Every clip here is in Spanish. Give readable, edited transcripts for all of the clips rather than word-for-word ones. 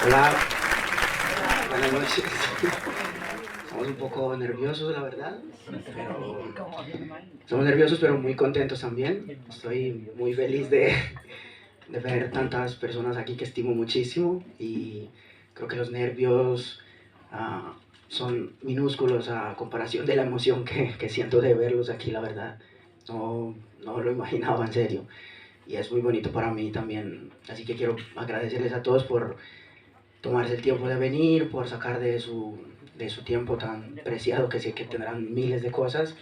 Hola, buenas noches. Estamos un poco nerviosos, la verdad, pero estamos nerviosos pero muy contentos también. Estoy muy feliz de ver tantas personas aquí que estimo muchísimo y creo que los nervios ah, son minúsculos a comparación de la emoción que siento de verlos aquí, la verdad. No lo imaginaba en serio y es muy bonito para mí también. Así que quiero agradecerles a todos por tomarse el tiempo de venir, por sacar de su tiempo tan preciado, que sé que tendrán miles de cosas,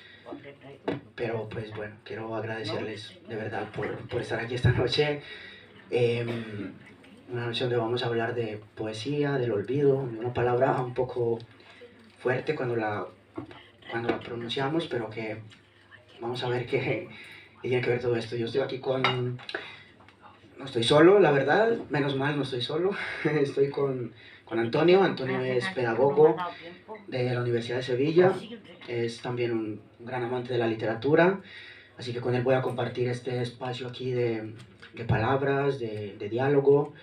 pero pues bueno, quiero agradecerles de verdad por estar aquí esta noche. Eh, una noche donde vamos a hablar de poesía, del olvido, de una palabra un poco fuerte cuando la pronunciamos, pero que vamos a ver qué tiene que ver todo esto. Yo estoy aquí no estoy solo, la verdad, menos mal no estoy solo, estoy con Antonio. Antonio es pedagogo de la Universidad de Sevilla, es también un gran amante de la literatura, así que con él voy a compartir este espacio aquí de palabras, de diálogo,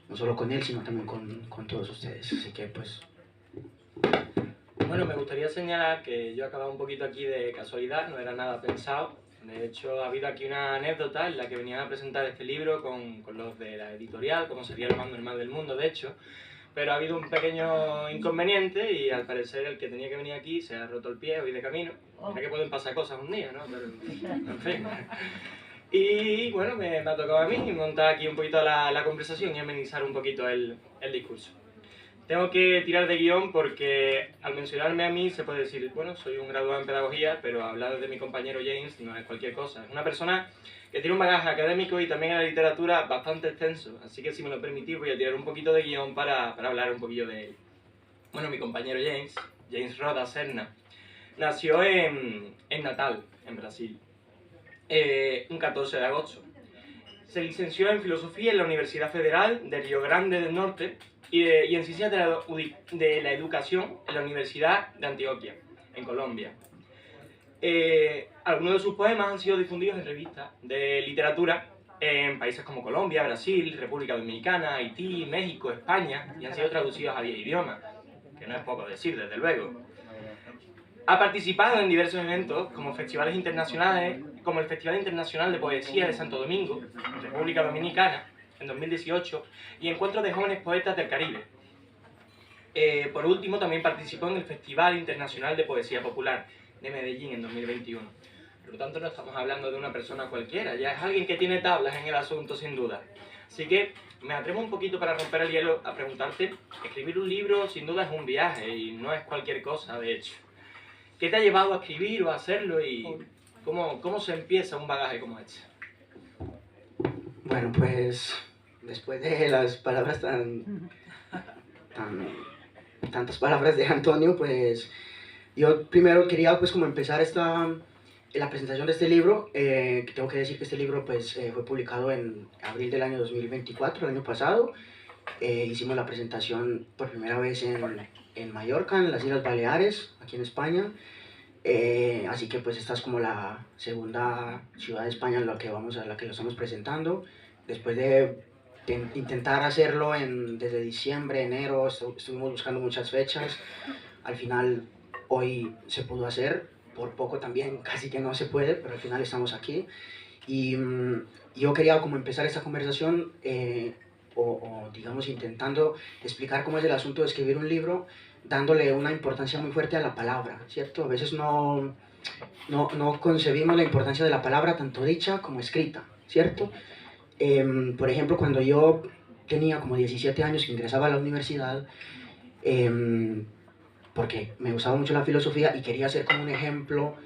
no solo con él, sino también con todos ustedes, así que pues... Bueno, me gustaría señalar que yo he acabado un poquito aquí de casualidad, no era nada pensado. De hecho, ha habido aquí una anécdota en la que venían a presentar este libro con los de la editorial, como sería El Mal del Mundo, de hecho. Pero ha habido un pequeño inconveniente y al parecer el que tenía que venir aquí se ha roto el pie hoy de camino. Mira que pueden pasar cosas un día, ¿no? Pero, en fin. Y bueno, me ha tocado a mí montar aquí un poquito la conversación y amenizar un poquito el discurso. Tengo que tirar de guión porque al mencionarme a mí se puede decir, bueno, soy un graduado en pedagogía, pero hablar de mi compañero James no es cualquier cosa. Es una persona que tiene un bagaje académico y también en la literatura bastante extenso, así que si me lo permitís voy a tirar un poquito de guión para hablar un poquillo de él. Bueno, mi compañero James Roda Serna, nació en Natal, en Brasil, un 14 de agosto. Se licenció en Filosofía en la Universidad Federal de Río Grande del Norte y en Ciencias de la Educación en la Universidad de Antioquia, en Colombia. Algunos de sus poemas han sido difundidos en revistas de literatura en países como Colombia, Brasil, República Dominicana, Haití, México, España, y han sido traducidos a 10 idiomas, que no es poco decir, desde luego. Ha participado en diversos eventos como festivales internacionales, como el Festival Internacional de Poesía de Santo Domingo, República Dominicana, en 2018, y Encuentros de Jóvenes Poetas del Caribe. Por último, también participó en el Festival Internacional de Poesía Popular de Medellín en 2021. Por lo tanto, no estamos hablando de una persona cualquiera, ya es alguien que tiene tablas en el asunto, sin duda. Así que me atrevo un poquito para romper el hielo a preguntarte, escribir un libro sin duda es un viaje y no es cualquier cosa, de hecho. ¿Qué te ha llevado a escribir o a hacerlo y cómo se empieza un bagaje como este? Bueno, pues después de las palabras tantas palabras de Antonio, pues yo primero quería pues como empezar la presentación de este libro. Tengo que decir que este libro pues fue publicado en abril del año 2024, el año pasado. Hicimos la presentación por primera vez en Mallorca, en las Islas Baleares, aquí en España. Así que pues esta es como la segunda ciudad de España en la que lo estamos presentando. Después de intentar hacerlo desde diciembre, enero, estuvimos buscando muchas fechas. Al final hoy se pudo hacer, por poco también casi que no se puede, pero al final estamos aquí. Y yo quería como empezar esta conversación digamos intentando explicar cómo es el asunto de escribir un libro, dándole una importancia muy fuerte a la palabra, ¿cierto? A veces no concebimos la importancia de la palabra tanto dicha como escrita, ¿cierto? Por ejemplo, cuando yo tenía como 17 años que ingresaba a la universidad, porque me gustaba mucho la filosofía y quería ser como un ejemplo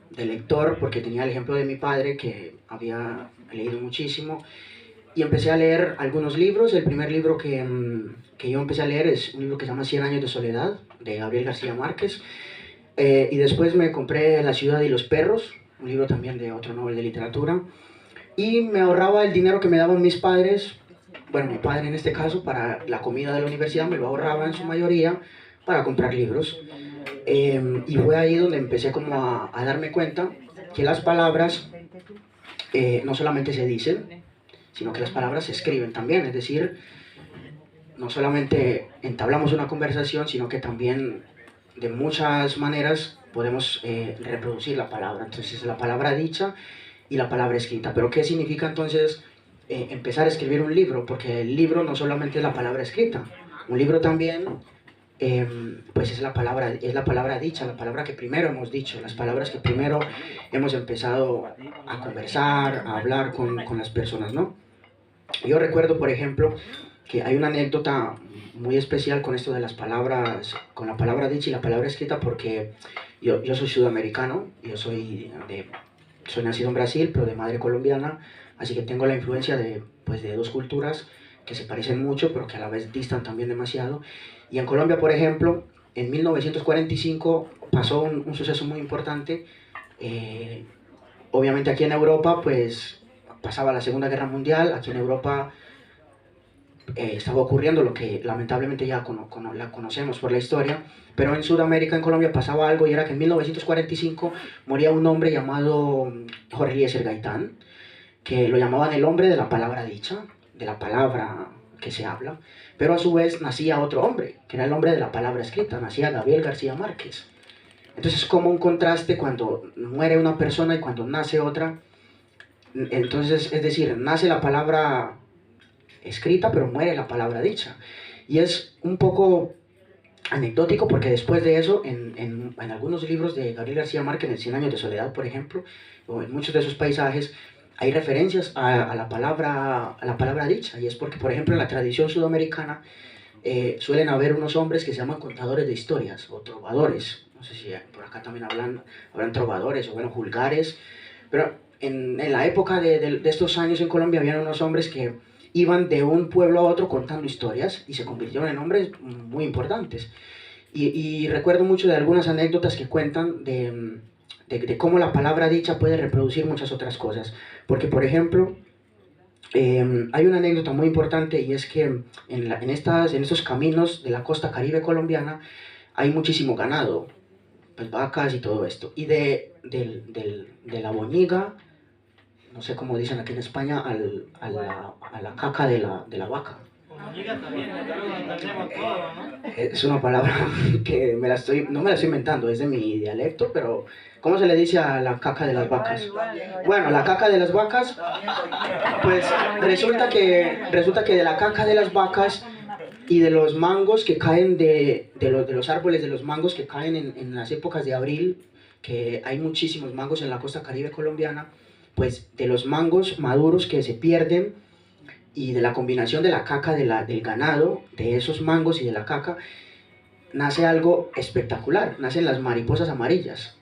de lector, porque tenía el ejemplo de mi padre que había leído muchísimo, y empecé a leer algunos libros. El primer libro que yo empecé a leer es un libro que se llama Cien años de soledad, de Gabriel García Márquez, y después me compré La ciudad y los perros, un libro también de otro Nobel de literatura, y me ahorraba el dinero que me daban mis padres, bueno, mi padre en este caso, para la comida de la universidad, me lo ahorraba en su mayoría para comprar libros. Y fue ahí donde empecé como a darme cuenta que las palabras no solamente se dicen, sino que las palabras se escriben también. Es decir, no solamente entablamos una conversación, sino que también de muchas maneras podemos reproducir la palabra. Entonces, la palabra dicha y la palabra escrita. Pero ¿qué significa entonces empezar a escribir un libro? Porque el libro no solamente es la palabra escrita, un libro también pues es la palabra dicha, la palabra que primero hemos dicho, las palabras que primero hemos empezado a conversar, a hablar con las personas, ¿no? Yo recuerdo, por ejemplo, que hay una anécdota muy especial con esto de las palabras, con la palabra dicha y la palabra escrita, porque yo soy sudamericano, soy nacido en Brasil, pero de madre colombiana, así que tengo la influencia pues, de dos culturas que se parecen mucho, pero que a la vez distan también demasiado. Y en Colombia, por ejemplo, en 1945 pasó un suceso muy importante. Obviamente aquí en Europa, pues pasaba la Segunda Guerra Mundial, aquí en Europa estaba ocurriendo lo que lamentablemente ya la conocemos por la historia, pero en Sudamérica, en Colombia, pasaba algo y era que en 1945 moría un hombre llamado Jorge Eliezer Gaitán, que lo llamaban el hombre de la palabra dicha, de la palabra que se habla, pero a su vez nacía otro hombre, que era el hombre de la palabra escrita, nacía Gabriel García Márquez. Entonces es como un contraste cuando muere una persona y cuando nace otra. Entonces, es decir, nace la palabra escrita, pero muere la palabra dicha. Y es un poco anecdótico porque después de eso, en algunos libros de Gabriel García Márquez, en Cien años de soledad, por ejemplo, o en muchos de esos paisajes, hay referencias a la palabra dicha. Y es porque, por ejemplo, en la tradición sudamericana suelen haber unos hombres que se llaman contadores de historias o trovadores. No sé si por acá también hablan trovadores o, bueno, julgares. Pero en la época de estos años en Colombia habían unos hombres que iban de un pueblo a otro contando historias y se convirtieron en hombres muy importantes. Y recuerdo mucho de algunas anécdotas que cuentan de cómo la palabra dicha puede reproducir muchas otras cosas. Porque, por ejemplo, hay una anécdota muy importante y es que en estos caminos de la costa caribe colombiana hay muchísimo ganado, pues vacas y todo esto. Y de la boñiga, no sé cómo dicen aquí en España, a la caca de la vaca. Es una palabra que no me la estoy inventando, es de mi dialecto, pero ¿cómo se le dice a la caca de las vacas? Bueno, la caca de las vacas, pues resulta que de la caca de las vacas y de los mangos que caen de los árboles de los mangos que caen en las épocas de abril, que hay muchísimos mangos en la costa caribe colombiana, pues de los mangos maduros que se pierden y de la combinación de la caca del ganado, de esos mangos y de la caca, nace algo espectacular, nacen las mariposas amarillas.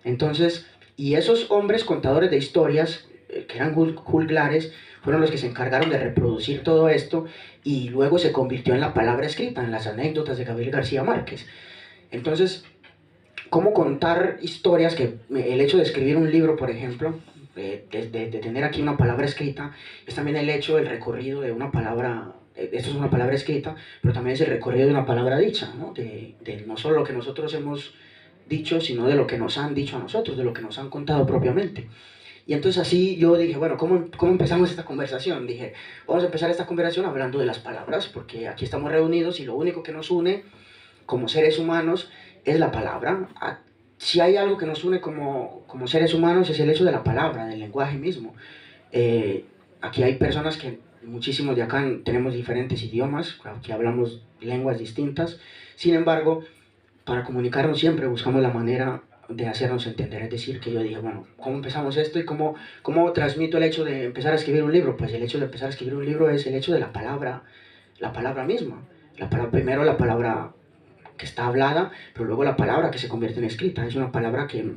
Entonces, y esos hombres contadores de historias, que eran juglares, fueron los que se encargaron de reproducir todo esto y luego se convirtió en la palabra escrita, en las anécdotas de Gabriel García Márquez. Entonces, ¿cómo contar historias? Que el hecho de escribir un libro, por ejemplo, de tener aquí una palabra escrita, es también el hecho, el recorrido de una palabra, esto es una palabra escrita, pero también es el recorrido de una palabra dicha, ¿no? De no solo lo que nosotros hemos dicho, sino de lo que nos han dicho a nosotros, de lo que nos han contado propiamente. Y entonces así yo dije, bueno, ¿cómo empezamos esta conversación? Dije, vamos a empezar esta conversación hablando de las palabras, porque aquí estamos reunidos y lo único que nos une como seres humanos es la palabra. Si hay algo que nos une como seres humanos es el hecho de la palabra, del lenguaje mismo. Aquí hay personas que, muchísimos de acá, tenemos diferentes idiomas, que hablamos lenguas distintas. Sin embargo, para comunicarnos siempre buscamos la manera de hacernos entender. Es decir, que yo dije, bueno, ¿cómo empezamos esto y cómo transmito el hecho de empezar a escribir un libro? Pues el hecho de empezar a escribir un libro es el hecho de la palabra misma. Primero la palabra que está hablada, pero luego la palabra que se convierte en escrita. Es una palabra que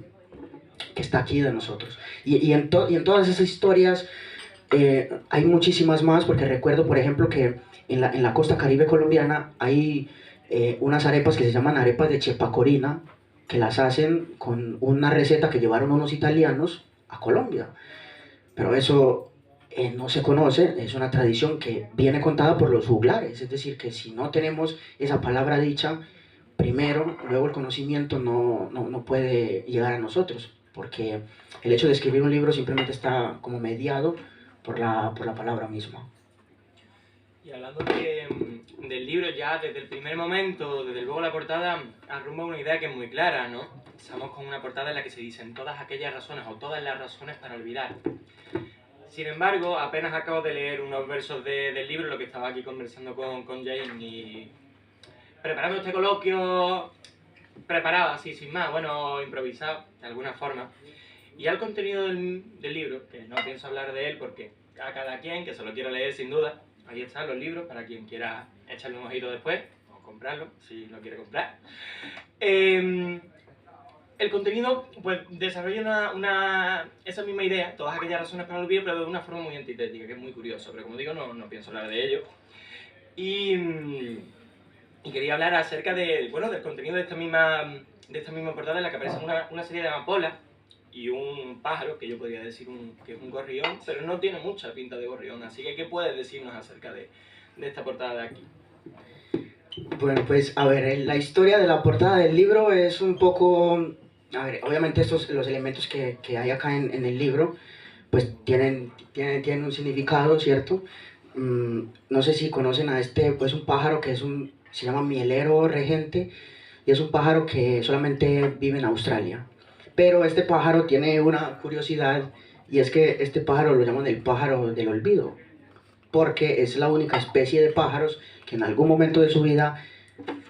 está aquí de nosotros. Y en todas esas historias hay muchísimas más, porque recuerdo, por ejemplo, que en la costa caribe colombiana hay unas arepas que se llaman arepas de chepacorina, que las hacen con una receta que llevaron unos italianos a Colombia. Pero eso no se conoce, es una tradición que viene contada por los juglares, es decir, que si no tenemos esa palabra dicha, primero, luego el conocimiento no puede llegar a nosotros, porque el hecho de escribir un libro simplemente está como mediado por la palabra misma. Y hablando de del libro ya desde el primer momento, desde luego la portada, arrumba una idea que es muy clara, ¿no? Estamos con una portada en la que se dicen todas aquellas razones o todas las razones para olvidar. Sin embargo, apenas acabo de leer unos versos del libro, lo que estaba aquí conversando con Jane y preparando este coloquio, preparado así, sin más, bueno, improvisado, de alguna forma. Y al contenido del libro, que no pienso hablar de él porque a cada quien que se lo quiera leer sin duda, ahí están los libros para quien quiera echarle un ojito después, o comprarlo, si lo quiere comprar. El contenido pues desarrolla esa misma idea, todas aquellas razones para el olvido, pero de una forma muy antitética, que es muy curioso, pero como digo, no pienso hablar de ello. Y quería hablar acerca del contenido de esta misma portada en la que aparecen una serie de amapolas y un pájaro, que yo podría decir que es un gorrión, pero no tiene mucha pinta de gorrión, así que ¿qué puedes decirnos acerca de esta portada de aquí? Bueno, pues a ver, la historia de la portada del libro es un poco... A ver, obviamente los elementos que hay acá en el libro, pues tienen un significado, ¿cierto? No sé si conocen a pues un pájaro que se llama mielero regente, y es un pájaro que solamente vive en Australia. Pero este pájaro tiene una curiosidad, y es que este pájaro lo llaman el pájaro del olvido, porque es la única especie de pájaros que en algún momento de su vida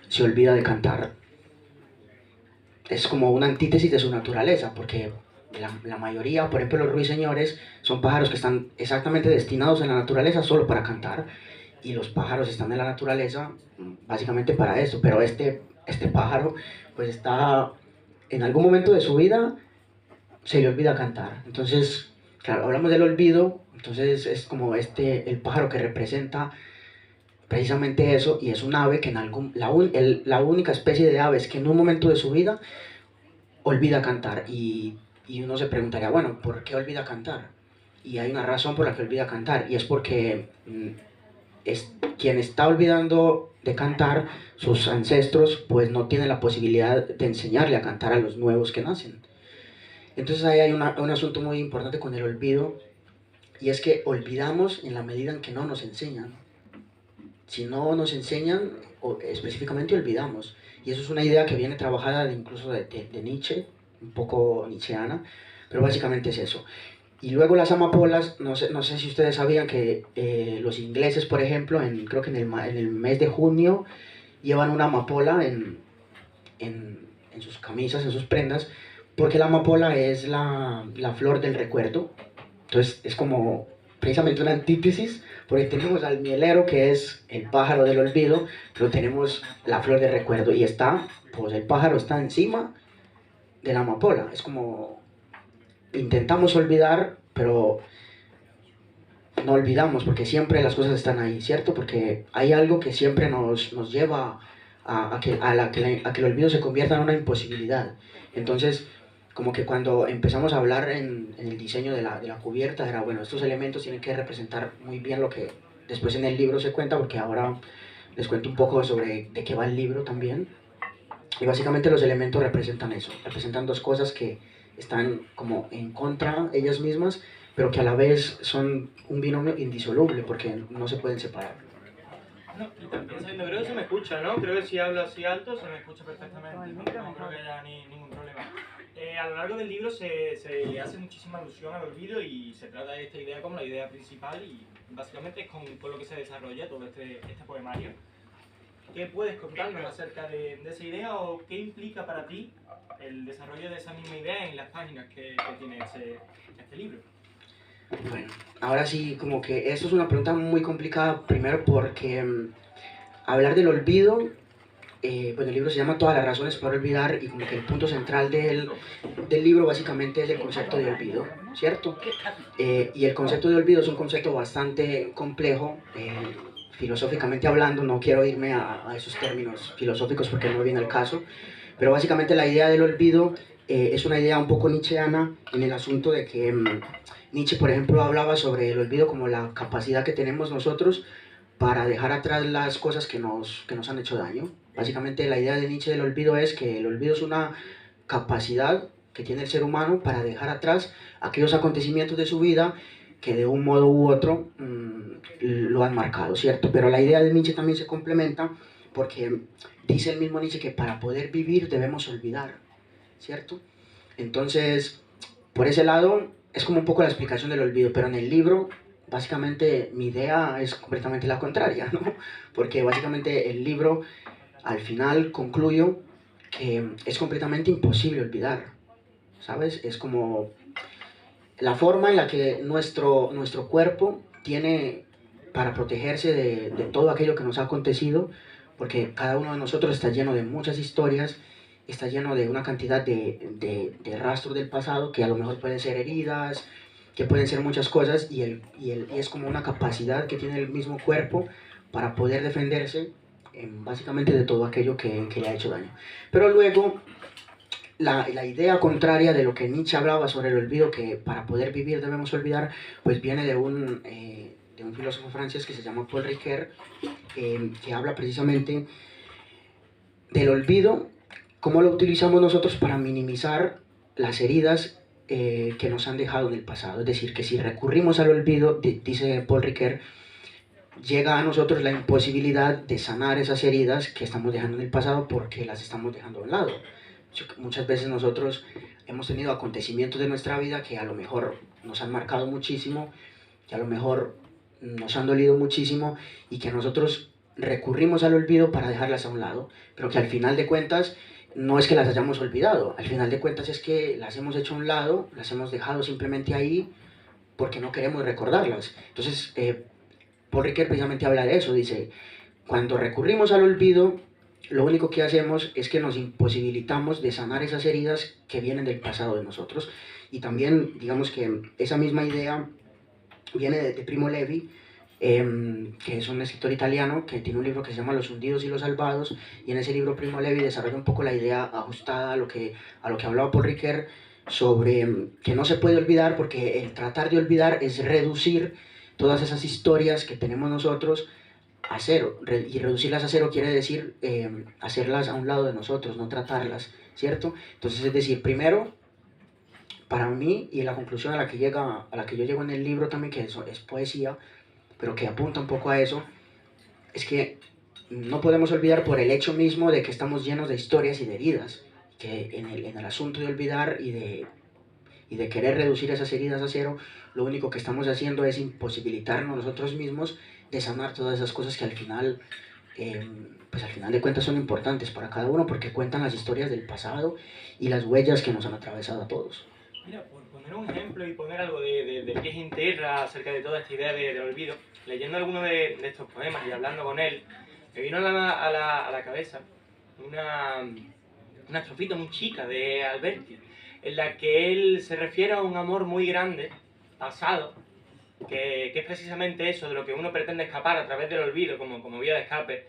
se olvida de cantar. Es como una antítesis de su naturaleza, porque la mayoría, por ejemplo los ruiseñores, son pájaros que están exactamente destinados en la naturaleza solo para cantar, y los pájaros están en la naturaleza básicamente para eso, pero este pájaro pues está en algún momento de su vida se le olvida cantar. Entonces, claro, hablamos del olvido, entonces es como el pájaro que representa precisamente eso, y es un ave que la única especie de aves que en un momento de su vida olvida cantar, y uno se preguntaría, bueno, ¿por qué olvida cantar? Y hay una razón por la que olvida cantar, y es porque quien está olvidando de cantar, sus ancestros, pues no tienen la posibilidad de enseñarle a cantar a los nuevos que nacen. Entonces ahí hay un asunto muy importante con el olvido, y es que olvidamos en la medida en que no nos enseñan. Si no nos enseñan, específicamente olvidamos. Y eso es una idea que viene trabajada incluso de Nietzsche, un poco nietzscheana, pero básicamente es eso. Y luego las amapolas, no sé si ustedes sabían que los ingleses, por ejemplo, creo que en el mes de junio, llevan una amapola en sus camisas, en sus prendas, porque la amapola es la flor del recuerdo. Entonces es como precisamente una antítesis, porque tenemos al mielero, que es el pájaro del olvido, pero tenemos la flor del recuerdo, y pues el pájaro está encima de la amapola. Es como intentamos olvidar, pero no olvidamos, porque siempre las cosas están ahí, ¿cierto? Porque hay algo que siempre nos lleva a que el olvido se convierta en una imposibilidad. Entonces, como que cuando empezamos a hablar en el diseño de la cubierta, era, bueno, estos elementos tienen que representar muy bien lo que después en el libro se cuenta, porque ahora les cuento un poco sobre de qué va el libro también. Y básicamente los elementos representan eso, representan dos cosas que están como en contra ellas mismas, pero que a la vez son un binomio indisoluble, porque no se pueden separar. No, y también sabiendo, creo que se me escucha, ¿no? Creo que si hablo así alto se me escucha perfectamente, no creo que haya ningún problema. A lo largo del libro se hace muchísima alusión al olvido, y se trata de esta idea como la idea principal, y básicamente es con lo que se desarrolla todo este poemario. ¿Qué puedes contarnos acerca de esa idea, o qué implica para ti el desarrollo de esa misma idea en las páginas que tiene este libro? Bueno, ahora sí, como que eso es una pregunta muy complicada, primero porque hablar del olvido, pues el libro se llama Todas las razones para olvidar, y como que el punto central del libro básicamente es el concepto de olvido, ¿cierto? Y el concepto de olvido es un concepto bastante complejo, filosóficamente hablando. No quiero irme a esos términos filosóficos porque no viene al caso, pero básicamente la idea del olvido es una idea un poco nietzscheana, en el asunto de que Nietzsche, por ejemplo, hablaba sobre el olvido como la capacidad que tenemos nosotros para dejar atrás las cosas que nos han hecho daño. Básicamente la idea de Nietzsche del olvido es que el olvido es una capacidad que tiene el ser humano para dejar atrás aquellos acontecimientos de su vida que de un modo u otro lo han marcado, ¿cierto? Pero la idea de Nietzsche también se complementa porque dice el mismo Nietzsche que para poder vivir debemos olvidar, ¿cierto? Entonces, por ese lado, es como un poco la explicación del olvido, pero en el libro, básicamente, mi idea es completamente la contraria, ¿no? Porque básicamente el libro, al final, concluyo que es completamente imposible olvidar, ¿sabes? Es como la forma en la que nuestro cuerpo tiene para protegerse de todo aquello que nos ha acontecido, porque cada uno de nosotros está lleno de muchas historias, está lleno de una cantidad de rastros del pasado que a lo mejor pueden ser heridas, que pueden ser muchas cosas, y es como una capacidad que tiene el mismo cuerpo para poder defenderse básicamente de todo aquello que le ha hecho daño. Pero luego la idea contraria de lo que Nietzsche hablaba sobre el olvido, que para poder vivir debemos olvidar, pues viene de un filósofo francés que se llama Paul Ricoeur, que habla precisamente del olvido, cómo lo utilizamos nosotros para minimizar las heridas que nos han dejado en el pasado. Es decir, que si recurrimos al olvido, dice Paul Ricoeur, llega a nosotros la imposibilidad de sanar esas heridas que estamos dejando en el pasado porque las estamos dejando a un lado. Muchas veces nosotros hemos tenido acontecimientos de nuestra vida que a lo mejor nos han marcado muchísimo, que a lo mejor nos han dolido muchísimo y que nosotros recurrimos al olvido para dejarlas a un lado, pero que al final de cuentas no es que las hayamos olvidado, al final de cuentas es que las hemos hecho a un lado, las hemos dejado simplemente ahí porque no queremos recordarlas. Entonces, Paul Ricoeur precisamente habla de eso, dice, cuando recurrimos al olvido, lo único que hacemos es que nos imposibilitamos de sanar esas heridas que vienen del pasado de nosotros. Y también, digamos que esa misma idea viene de Primo Levi, que es un escritor italiano que tiene un libro que se llama Los hundidos y los salvados, y en ese libro Primo Levi desarrolla un poco la idea ajustada a lo que hablaba Paul Ricoeur sobre que no se puede olvidar, porque el tratar de olvidar es reducir todas esas historias que tenemos nosotros a cero, y reducirlas a cero quiere decir hacerlas a un lado de nosotros, no tratarlas, ¿cierto? Entonces, es decir, primero, para mí, y la conclusión a la que yo llego en el libro también, que eso es poesía, pero que apunta un poco a eso, es que no podemos olvidar por el hecho mismo de que estamos llenos de historias y de heridas, que en el asunto de olvidar y de querer reducir esas heridas a cero, lo único que estamos haciendo es imposibilitarnos nosotros mismos de sanar todas esas cosas que al final, pues al final de cuentas son importantes para cada uno, porque cuentan las historias del pasado y las huellas que nos han atravesado a todos. Mira, por poner un ejemplo y poner algo de pies en tierra acerca de toda esta idea del olvido, leyendo alguno de estos poemas y hablando con él, me vino a la cabeza una estrofita muy chica de Alberti, en la que él se refiere a un amor muy grande, pasado, que es precisamente eso, de lo que uno pretende escapar a través del olvido como vía de escape,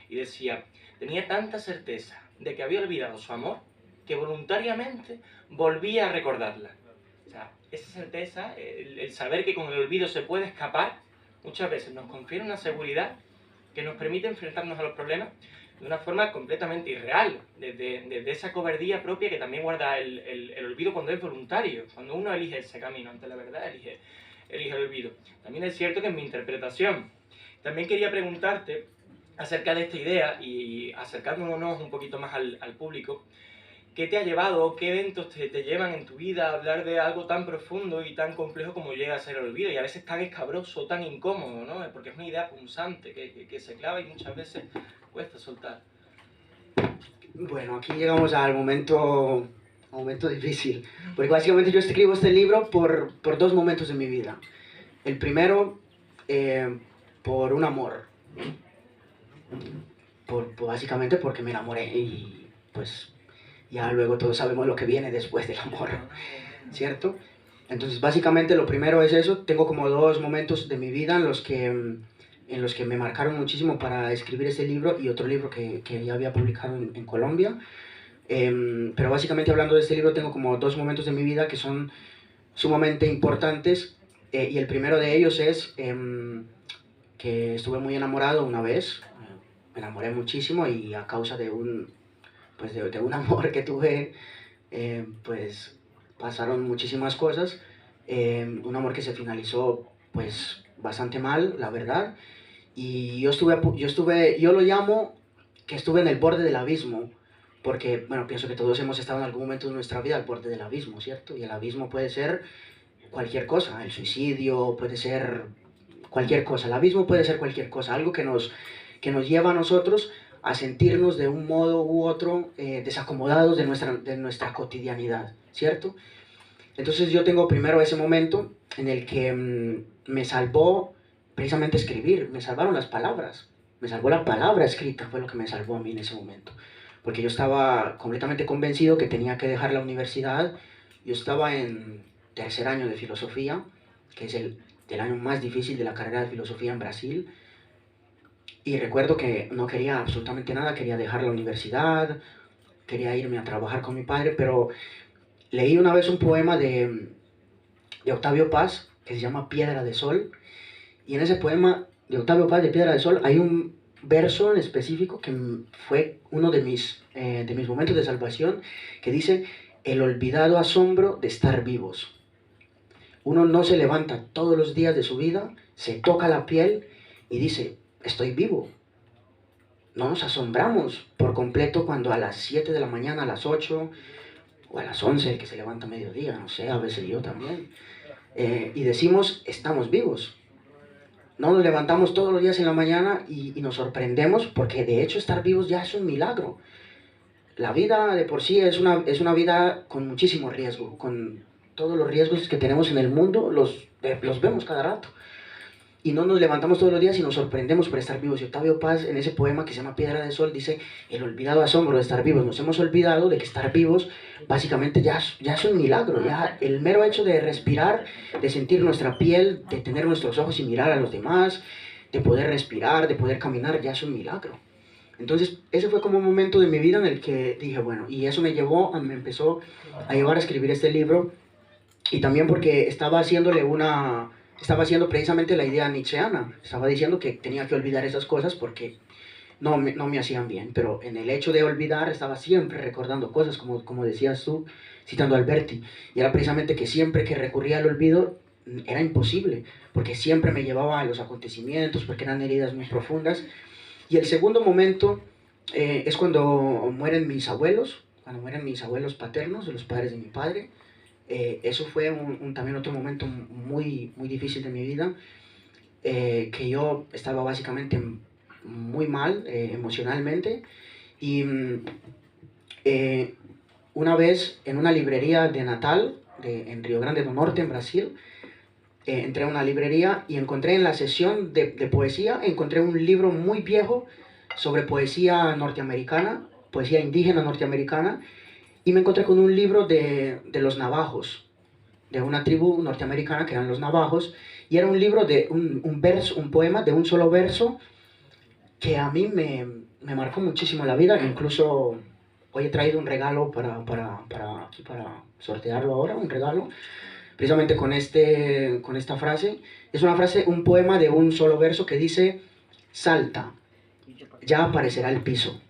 y decía, tenía tanta certeza de que había olvidado su amor, que voluntariamente volvía a recordarla. O sea, esa certeza, el saber que con el olvido se puede escapar, muchas veces nos confiere una seguridad que nos permite enfrentarnos a los problemas de una forma completamente irreal, desde esa cobardía propia que también guarda el olvido cuando es voluntario, cuando uno elige ese camino ante la verdad, elige el olvido. También es cierto que en mi interpretación, también quería preguntarte acerca de esta idea y acercándonos un poquito más al público, ¿qué te ha llevado, qué eventos te llevan en tu vida a hablar de algo tan profundo y tan complejo como llega a ser el olvido? Y a veces tan escabroso, tan incómodo, ¿no? Porque es una idea punzante que se clava y muchas veces cuesta soltar. Bueno, aquí llegamos al momento difícil, porque básicamente yo escribo este libro por dos momentos de mi vida. El primero, por un amor, básicamente porque me enamoré y pues ya luego todos sabemos lo que viene después del amor, ¿cierto? Entonces básicamente lo primero es eso, tengo como dos momentos de mi vida en los que me marcaron muchísimo para escribir este libro y otro libro que ya había publicado en Colombia. Pero básicamente hablando de este libro tengo como dos momentos de mi vida que son sumamente importantes, y el primero de ellos es que estuve muy enamorado una vez, me enamoré muchísimo y a causa de un amor que tuve, pues pasaron muchísimas cosas, un amor que se finalizó pues bastante mal, la verdad, y yo lo llamo que estuve en el borde del abismo, porque, bueno, pienso que todos hemos estado en algún momento de nuestra vida al borde del abismo, ¿cierto? Y el abismo puede ser cualquier cosa, el suicidio, puede ser cualquier cosa, el abismo puede ser cualquier cosa, algo que nos lleva a nosotros a sentirnos de un modo u otro desacomodados de nuestra cotidianidad, ¿cierto? Entonces yo tengo primero ese momento en el que me salvó precisamente escribir, me salvaron las palabras, me salvó la palabra escrita, fue lo que me salvó a mí en ese momento, porque yo estaba completamente convencido que tenía que dejar la universidad. Yo estaba en tercer año de filosofía, que es el año más difícil de la carrera de filosofía en Brasil, y recuerdo que no quería absolutamente nada, quería dejar la universidad, quería irme a trabajar con mi padre, pero leí una vez un poema de Octavio Paz que se llama Piedra de Sol, y en ese poema de Octavio Paz de Piedra de Sol hay un verso en específico que fue uno de mis momentos de salvación, que dice: el olvidado asombro de estar vivos. Uno no se levanta todos los días de su vida, se toca la piel y dice: estoy vivo. No nos asombramos por completo cuando a las 7 de la mañana, a las 8 o a las 11, el que se levanta a mediodía, no sé, a veces yo también, y decimos: estamos vivos. No nos levantamos todos los días en la mañana y nos sorprendemos, porque de hecho estar vivos ya es un milagro. La vida de por sí es una vida con muchísimo riesgo, con todos los riesgos que tenemos en el mundo, los vemos cada rato. Y no nos levantamos todos los días y nos sorprendemos por estar vivos. Y Octavio Paz, en ese poema que se llama Piedra de Sol, dice: el olvidado asombro de estar vivos. Nos hemos olvidado de que estar vivos básicamente ya es un milagro. Ya el mero hecho de respirar, de sentir nuestra piel, de tener nuestros ojos y mirar a los demás, de poder respirar, de poder caminar, ya es un milagro. Entonces ese fue como un momento de mi vida en el que dije, bueno, y eso me empezó a llevar a escribir este libro. Y también porque estaba haciendo precisamente la idea nietzscheana. Estaba diciendo que tenía que olvidar esas cosas porque no me hacían bien, pero en el hecho de olvidar estaba siempre recordando cosas, como decías tú, citando a Alberti, y era precisamente que siempre que recurría al olvido era imposible, porque siempre me llevaba a los acontecimientos, porque eran heridas muy profundas. Y el segundo momento es cuando mueren mis abuelos, paternos, los padres de mi padre. Eso fue también otro momento muy, muy difícil de mi vida, que yo estaba básicamente muy mal emocionalmente. Y una vez en una librería de Natal, en Río Grande do Norte, en Brasil, entré a una librería y encontré en la sesión de poesía, encontré un libro muy viejo sobre poesía norteamericana, poesía indígena norteamericana, y me encontré con un libro de los navajos, de una tribu norteamericana que eran los navajos, y era un libro de un poema de un solo verso que a mí me marcó muchísimo la vida. Incluso hoy he traído un regalo para sortearlo ahora, un regalo, precisamente con esta frase. Es una frase, un poema de un solo verso que dice: salta, ya aparecerá el piso.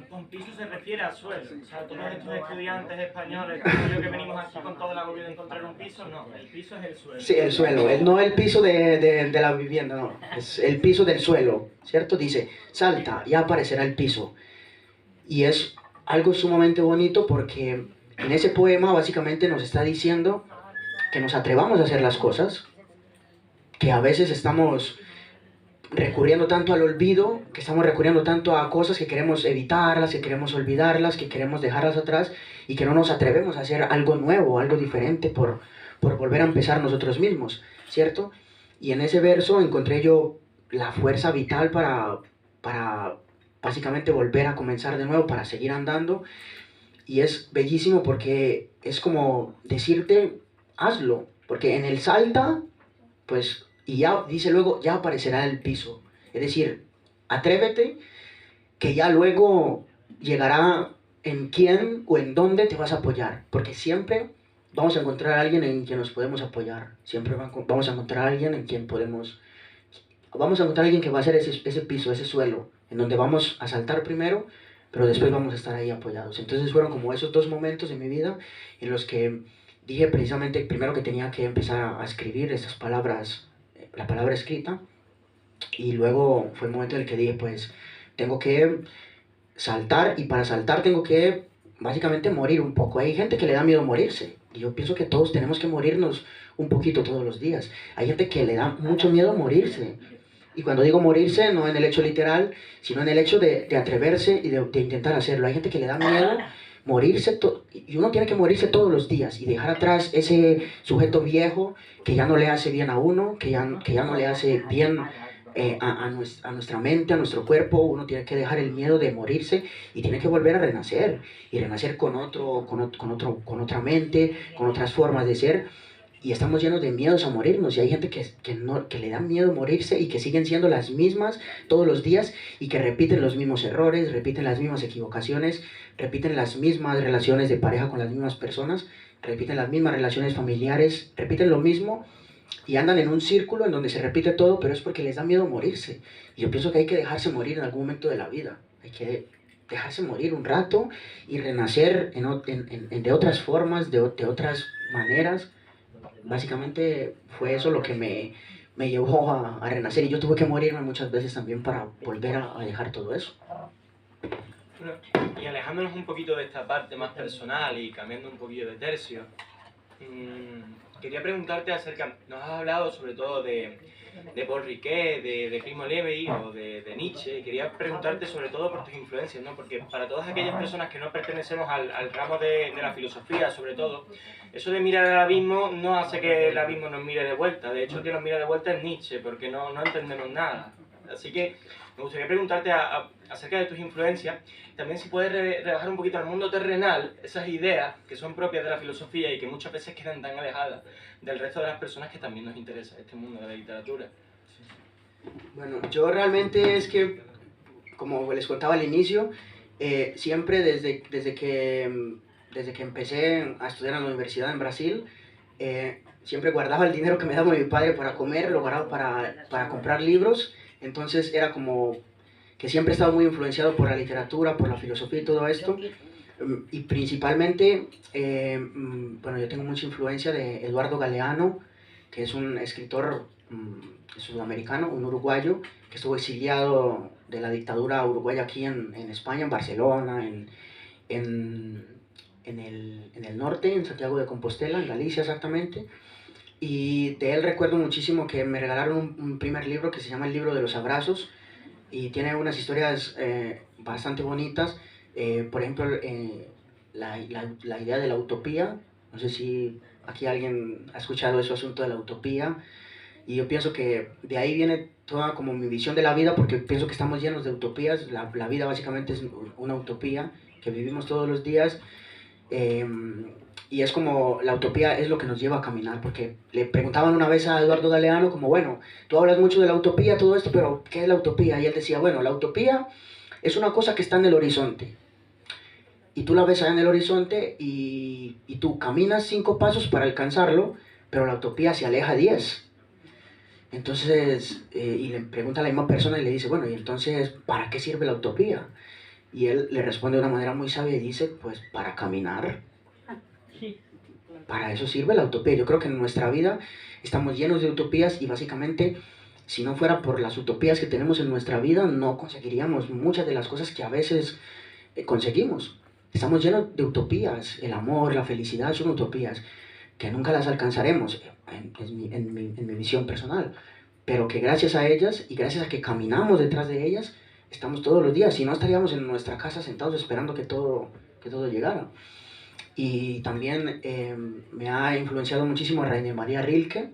Con piso se refiere al suelo. O sea, todos estos estudiantes españoles, como yo, que venimos aquí con todo el agobio de encontrar un piso, no, el piso es el suelo. Sí, el suelo, no el piso de la vivienda, no, es el piso del suelo, ¿cierto? Dice: salta, ya aparecerá el piso. Y es algo sumamente bonito porque en ese poema básicamente nos está diciendo que nos atrevamos a hacer las cosas, que a veces estamos recurriendo tanto al olvido, que estamos recurriendo tanto a cosas que queremos evitarlas, que queremos olvidarlas, que queremos dejarlas atrás, y que no nos atrevemos a hacer algo nuevo, algo diferente por volver a empezar nosotros mismos, ¿cierto? Y en ese verso encontré yo la fuerza vital para básicamente volver a comenzar de nuevo, para seguir andando. Y es bellísimo porque es como decirte: hazlo, porque en el salta, pues, y ya dice luego, ya aparecerá el piso. Es decir, atrévete, que ya luego llegará en quién o en dónde te vas a apoyar, porque siempre vamos a encontrar a alguien en quien nos podemos apoyar, siempre vamos a encontrar a alguien en quien vamos a encontrar a alguien que va a ser ese piso, ese suelo, en donde vamos a saltar primero, pero después vamos a estar ahí apoyados. Entonces fueron como esos dos momentos en mi vida en los que dije precisamente primero que tenía que empezar a escribir estas palabras, la palabra escrita, y luego fue el momento en el que dije, pues tengo que saltar, y para saltar tengo que básicamente morir un poco. Hay gente que le da miedo morirse, y yo pienso que todos tenemos que morirnos un poquito todos los días. Hay gente que le da mucho miedo morirse, y cuando digo morirse, no en el hecho literal, sino en el hecho de atreverse y de intentar hacerlo. Hay gente que le da miedo morirse, y uno tiene que morirse todos los días y dejar atrás ese sujeto viejo que ya no le hace bien a uno, que ya no le hace bien a nuestra mente, a nuestro cuerpo. Uno tiene que dejar el miedo de morirse y tiene que volver a renacer, y renacer con otra mente, con otras formas de ser. Y estamos llenos de miedos a morirnos, y hay gente que le da miedo morirse y que siguen siendo las mismas todos los días, y que repiten los mismos errores, repiten las mismas equivocaciones, repiten las mismas relaciones de pareja con las mismas personas, repiten las mismas relaciones familiares, repiten lo mismo, y andan en un círculo en donde se repite todo, pero es porque les da miedo morirse. Y yo pienso que hay que dejarse morir en algún momento de la vida. Hay que dejarse morir un rato y renacer de otras formas, de otras maneras. Básicamente fue eso lo que me llevó a renacer, y yo tuve que morirme muchas veces también para volver a dejar todo eso. Bueno, y alejándonos un poquito de esta parte más personal y cambiando un poquillo de tercio, quería preguntarte acerca, nos has hablado sobre todo de Paul Ricoeur, de Primo Levi o de Nietzsche, y quería preguntarte sobre todo por tus influencias, ¿no? Porque para todas aquellas personas que no pertenecemos al ramo de la filosofía, sobre todo, eso de mirar al abismo no hace que el abismo nos mire de vuelta. De hecho, el que nos mira de vuelta es Nietzsche, porque no entendemos nada. Así que me gustaría preguntarte acerca de tus influencias, también si puedes rebajar un poquito al mundo terrenal esas ideas que son propias de la filosofía y que muchas veces quedan tan alejadas del resto de las personas que también nos interesa este mundo de la literatura. Bueno, yo realmente es que, como les contaba al inicio, siempre desde que empecé a estudiar en la universidad en Brasil, siempre guardaba el dinero que me daba mi padre para comer, lo guardaba para comprar libros. Entonces era como que siempre he estado muy influenciado por la literatura, por la filosofía y todo esto. Y principalmente, bueno, yo tengo mucha influencia de Eduardo Galeano, que es un escritor sudamericano, un uruguayo, que estuvo exiliado de la dictadura uruguaya aquí en España, en Barcelona, en el norte, en Santiago de Compostela, en Galicia exactamente. Y de él recuerdo muchísimo que me regalaron un primer libro que se llama El libro de los abrazos, y tiene unas historias bastante bonitas. Por ejemplo, la idea de la utopía. No sé si aquí alguien ha escuchado ese asunto de la utopía, y yo pienso que de ahí viene toda como mi visión de la vida, porque pienso que estamos llenos de utopías. La vida básicamente es una utopía que vivimos todos los días. Y es como la utopía es lo que nos lleva a caminar, porque le preguntaban una vez a Eduardo Galeano como, bueno, tú hablas mucho de la utopía, todo esto, pero ¿qué es la utopía? Y él decía, bueno, la utopía es una cosa que está en el horizonte, y tú la ves allá en el horizonte, y tú caminas 5 pasos para alcanzarlo, pero la utopía se aleja 10. Entonces, y le pregunta a la misma persona y le dice, bueno, y entonces, ¿para qué sirve la utopía? Y él le responde de una manera muy sabia y dice, pues para caminar. Para eso sirve la utopía. Yo creo que en nuestra vida estamos llenos de utopías, y básicamente, si no fuera por las utopías que tenemos en nuestra vida, no conseguiríamos muchas de las cosas que a veces conseguimos. Estamos llenos de utopías. El amor, la felicidad son utopías que nunca las alcanzaremos, en mi visión personal, pero que gracias a ellas y gracias a que caminamos detrás de ellas, estamos todos los días. Si no, estaríamos en nuestra casa sentados esperando que todo llegara. Y también me ha influenciado muchísimo Rainer Maria Rilke,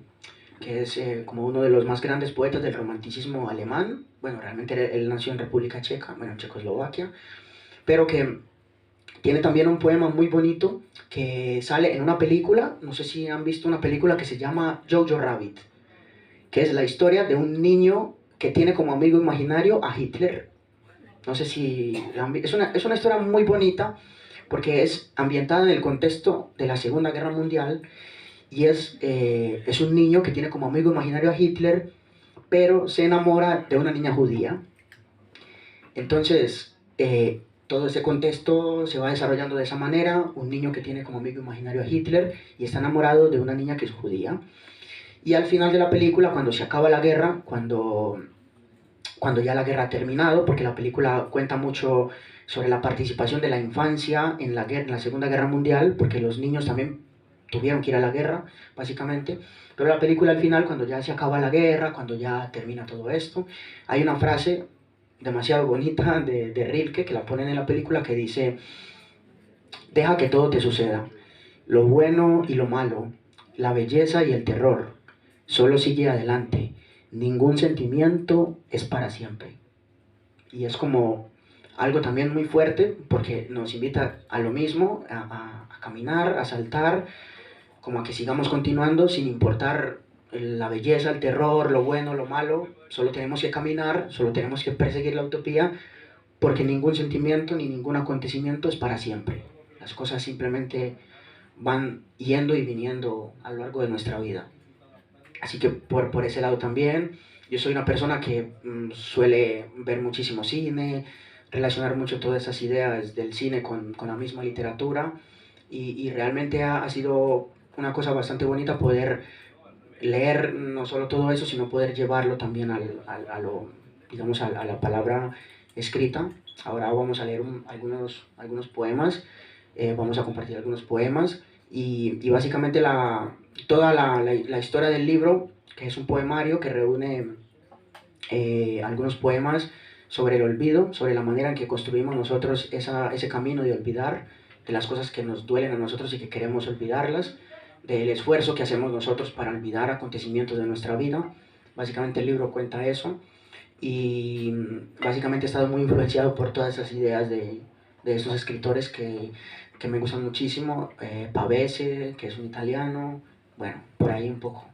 que es como uno de los más grandes poetas del romanticismo alemán. Bueno, realmente él nació en República Checa, bueno, en Checoslovaquia, pero que tiene también un poema muy bonito que sale en una película. No sé si han visto una película que se llama Jojo Rabbit, que es la historia de un niño que tiene como amigo imaginario a Hitler. No sé si es una historia muy bonita, porque es ambientada en el contexto de la Segunda Guerra Mundial, y es un niño que tiene como amigo imaginario a Hitler, pero se enamora de una niña judía. Entonces, todo ese contexto se va desarrollando de esa manera, un niño que tiene como amigo imaginario a Hitler y está enamorado de una niña que es judía. Y al final de la película, cuando se acaba la guerra, cuando ya la guerra ha terminado, porque la película cuenta mucho sobre la participación de la infancia en la Segunda Guerra Mundial, porque los niños también tuvieron que ir a la guerra, básicamente. Pero la película al final, cuando ya se acaba la guerra, cuando ya termina todo esto, hay una frase demasiado bonita de Rilke, que la ponen en la película, que dice: deja que todo te suceda, lo bueno y lo malo, la belleza y el terror, solo sigue adelante, ningún sentimiento es para siempre. Y es como algo también muy fuerte, porque nos invita a lo mismo, a caminar, a saltar, como a que sigamos continuando sin importar la belleza, el terror, lo bueno, lo malo. Solo tenemos que caminar, solo tenemos que perseguir la utopía, porque ningún sentimiento ni ningún acontecimiento es para siempre. Las cosas simplemente van yendo y viniendo a lo largo de nuestra vida. Así que por ese lado también, yo soy una persona que suele ver muchísimo cine, relacionar mucho todas esas ideas del cine con la misma literatura, y realmente ha sido una cosa bastante bonita poder leer no solo todo eso, sino poder llevarlo también a lo, digamos, a la palabra escrita. Ahora vamos a leer algunos poemas, vamos a compartir algunos poemas, y básicamente toda la historia del libro, que es un poemario que reúne algunos poemas sobre el olvido, sobre la manera en que construimos nosotros ese camino de olvidar, de las cosas que nos duelen a nosotros y que queremos olvidarlas, del esfuerzo que hacemos nosotros para olvidar acontecimientos de nuestra vida. Básicamente el libro cuenta eso, y básicamente he estado muy influenciado por todas esas ideas de esos escritores que me gustan muchísimo, Pavese, que es un italiano, bueno, por ahí un poco.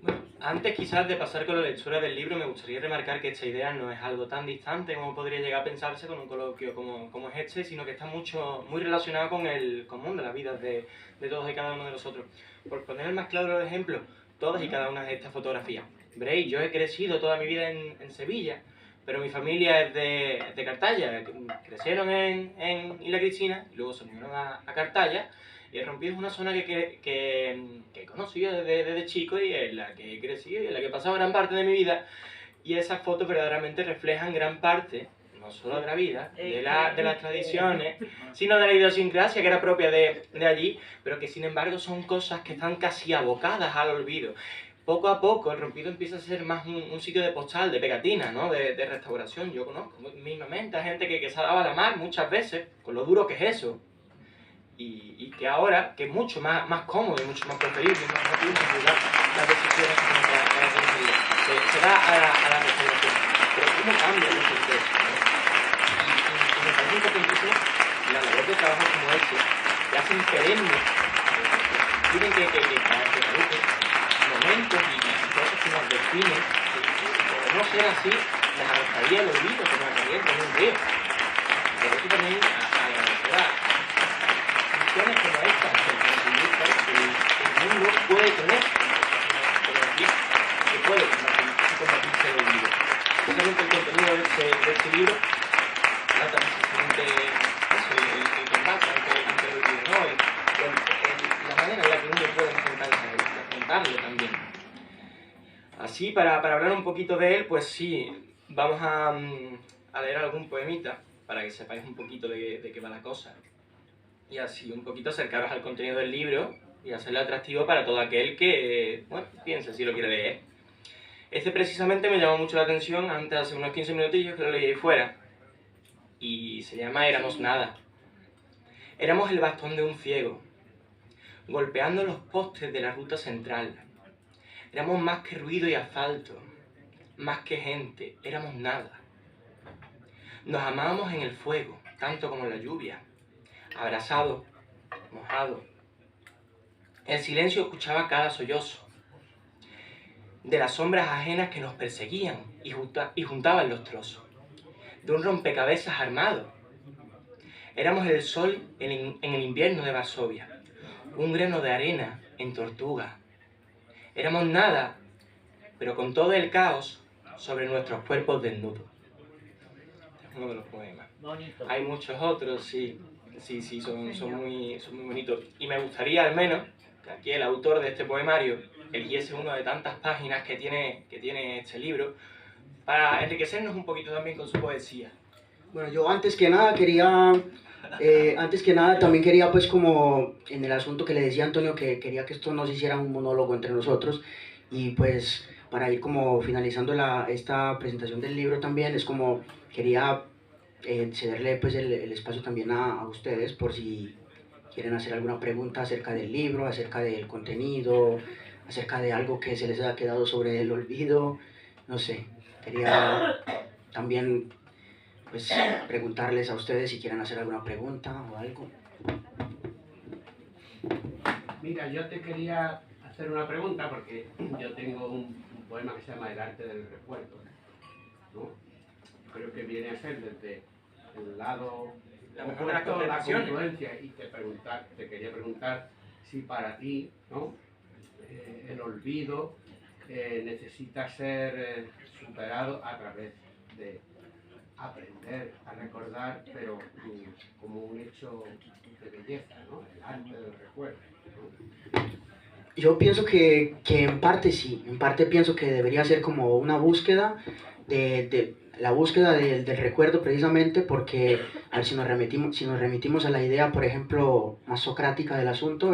Bueno, antes quizás de pasar con la lectura del libro, me gustaría remarcar que esta idea no es algo tan distante como podría llegar a pensarse con un coloquio como es este, sino que está muy relacionado con el común de las vidas de todos y cada uno de nosotros. Por poner el más claro ejemplo, todas y cada una de estas fotografías. Veréis, yo he crecido toda mi vida en Sevilla, pero mi familia es de Cartaya. Crecieron en Isla Cristina y luego se unieron a Cartaya. Y el Rompí es una zona que he conocido desde chico y en la que he crecido y en la que he pasado gran parte de mi vida. Y esas fotos verdaderamente reflejan gran parte, no solo de la vida, de las tradiciones, sino de la idiosincrasia que era propia de allí, pero que sin embargo son cosas que están casi abocadas al olvido. Poco a poco el Rompido empieza a ser más un sitio de postal, de pegatina, ¿no? de restauración. Yo conozco mismamente a gente que se ha dado a la mar muchas veces, con lo duro que es eso. Y que ahora, que es mucho más cómodo y mucho más preferible, más rápido, llevar las decisiones para conseguir. Se da a la restauración. Pero ¿cómo cambia el proceso? Y me parece importantísimo la labor de trabajo como este, que hacen perennes, tienen que caduquen momentos y cosas que nos definen, que por no ser así, las arrastraría el olvido, como la corriente en un río. Por eso también agradecer a como esta, que el mundo puede tener, que puede convertirse en el libro. Precisamente el contenido de este libro trata precisamente eso, el combate ante el olvido, ¿no? La manera en la que uno puede enfrentarlo también. Así, para hablar un poquito de él, pues sí, vamos a leer algún poemita, para que sepáis un poquito de qué va la cosa. Y así un poquito acercaros al contenido del libro y hacerlo atractivo para todo aquel que, bueno, piense si lo quiere leer. Este precisamente me llamó mucho la atención antes, hace unos 15 minutillos que lo leí ahí fuera. Y se llama Éramos nada. Éramos el bastón de un ciego, golpeando los postes de la ruta central. Éramos más que ruido y asfalto, más que gente, éramos nada. Nos amábamos en el fuego, tanto como en la lluvia. Abrazado, mojado. El silencio escuchaba cada sollozo de las sombras ajenas que nos perseguían y juntaban los trozos de un rompecabezas armado. Éramos el sol en el invierno de Varsovia, un grano de arena en Tortuga. Éramos nada, pero con todo el caos sobre nuestros cuerpos desnudos. uno de los poemas. Hay muchos otros, sí, son muy bonitos. Y me gustaría al menos que aquí el autor de este poemario eligiese uno de tantas páginas que tiene este libro para enriquecernos un poquito también con su poesía. Bueno, yo antes que nada también quería pues como en el asunto que le decía Antonio, que quería que esto no se hiciera un monólogo entre nosotros, y pues para ir como finalizando esta presentación del libro también, es como quería cederle pues el espacio también a ustedes por si quieren hacer alguna pregunta acerca del libro, acerca del contenido, acerca de algo que se les haya quedado sobre el olvido, no sé, quería también pues preguntarles a ustedes si quieren hacer alguna pregunta o algo. Mira, yo te quería hacer una pregunta porque yo tengo un poema que se llama El arte del recuerdo, ¿no? Creo que viene a ser desde el lado opuesto a la confluencia, y te quería preguntar si para ti, ¿no? El olvido necesita ser superado a través de aprender a recordar, pero como un hecho de belleza, ¿no? El arte del recuerdo, ¿no? Yo pienso que en parte sí, en parte pienso que debería ser como una búsqueda la búsqueda del recuerdo, precisamente porque a ver, si nos remitimos a la idea, por ejemplo, más socrática del asunto,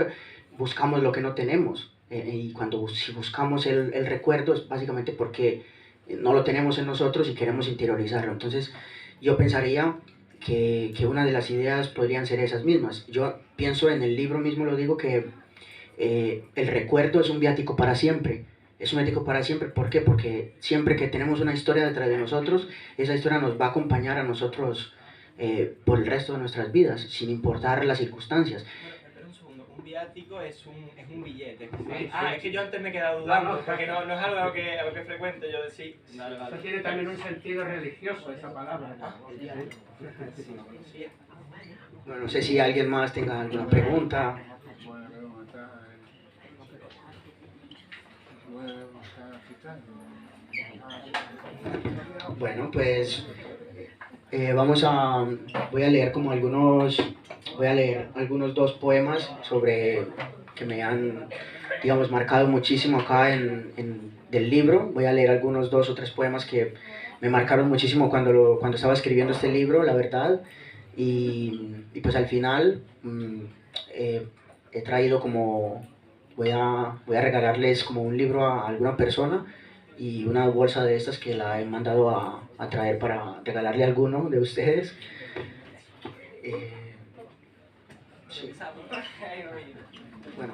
buscamos lo que no tenemos, y si buscamos el recuerdo es básicamente porque no lo tenemos en nosotros y queremos interiorizarlo. Entonces yo pensaría que una de las ideas podrían ser esas mismas. Yo pienso, en el libro mismo lo digo, que el recuerdo es un viático para siempre. Es un viático para siempre, ¿por qué? Porque siempre que tenemos una historia detrás de nosotros, esa historia nos va a acompañar a nosotros por el resto de nuestras vidas, sin importar las circunstancias. Pero un segundo, un viático es un billete. Sí. Es que yo antes me he quedado dudando, porque no es algo a lo que frecuente yo decir. Vale. Eso tiene también un sentido religioso, esa palabra, ¿no? Sí. Bueno, no sé si alguien más tenga alguna pregunta. Bueno, pues voy a leer algunos dos poemas que me han, digamos, marcado muchísimo acá del libro. Voy a leer algunos 2 o 3 poemas que me marcaron muchísimo cuando estaba escribiendo este libro, la verdad. Y pues al final he traído voy a regalarles como un libro a alguna persona, y una bolsa de estas que la he mandado a traer para regalarle a alguno de ustedes. Sí. Bueno,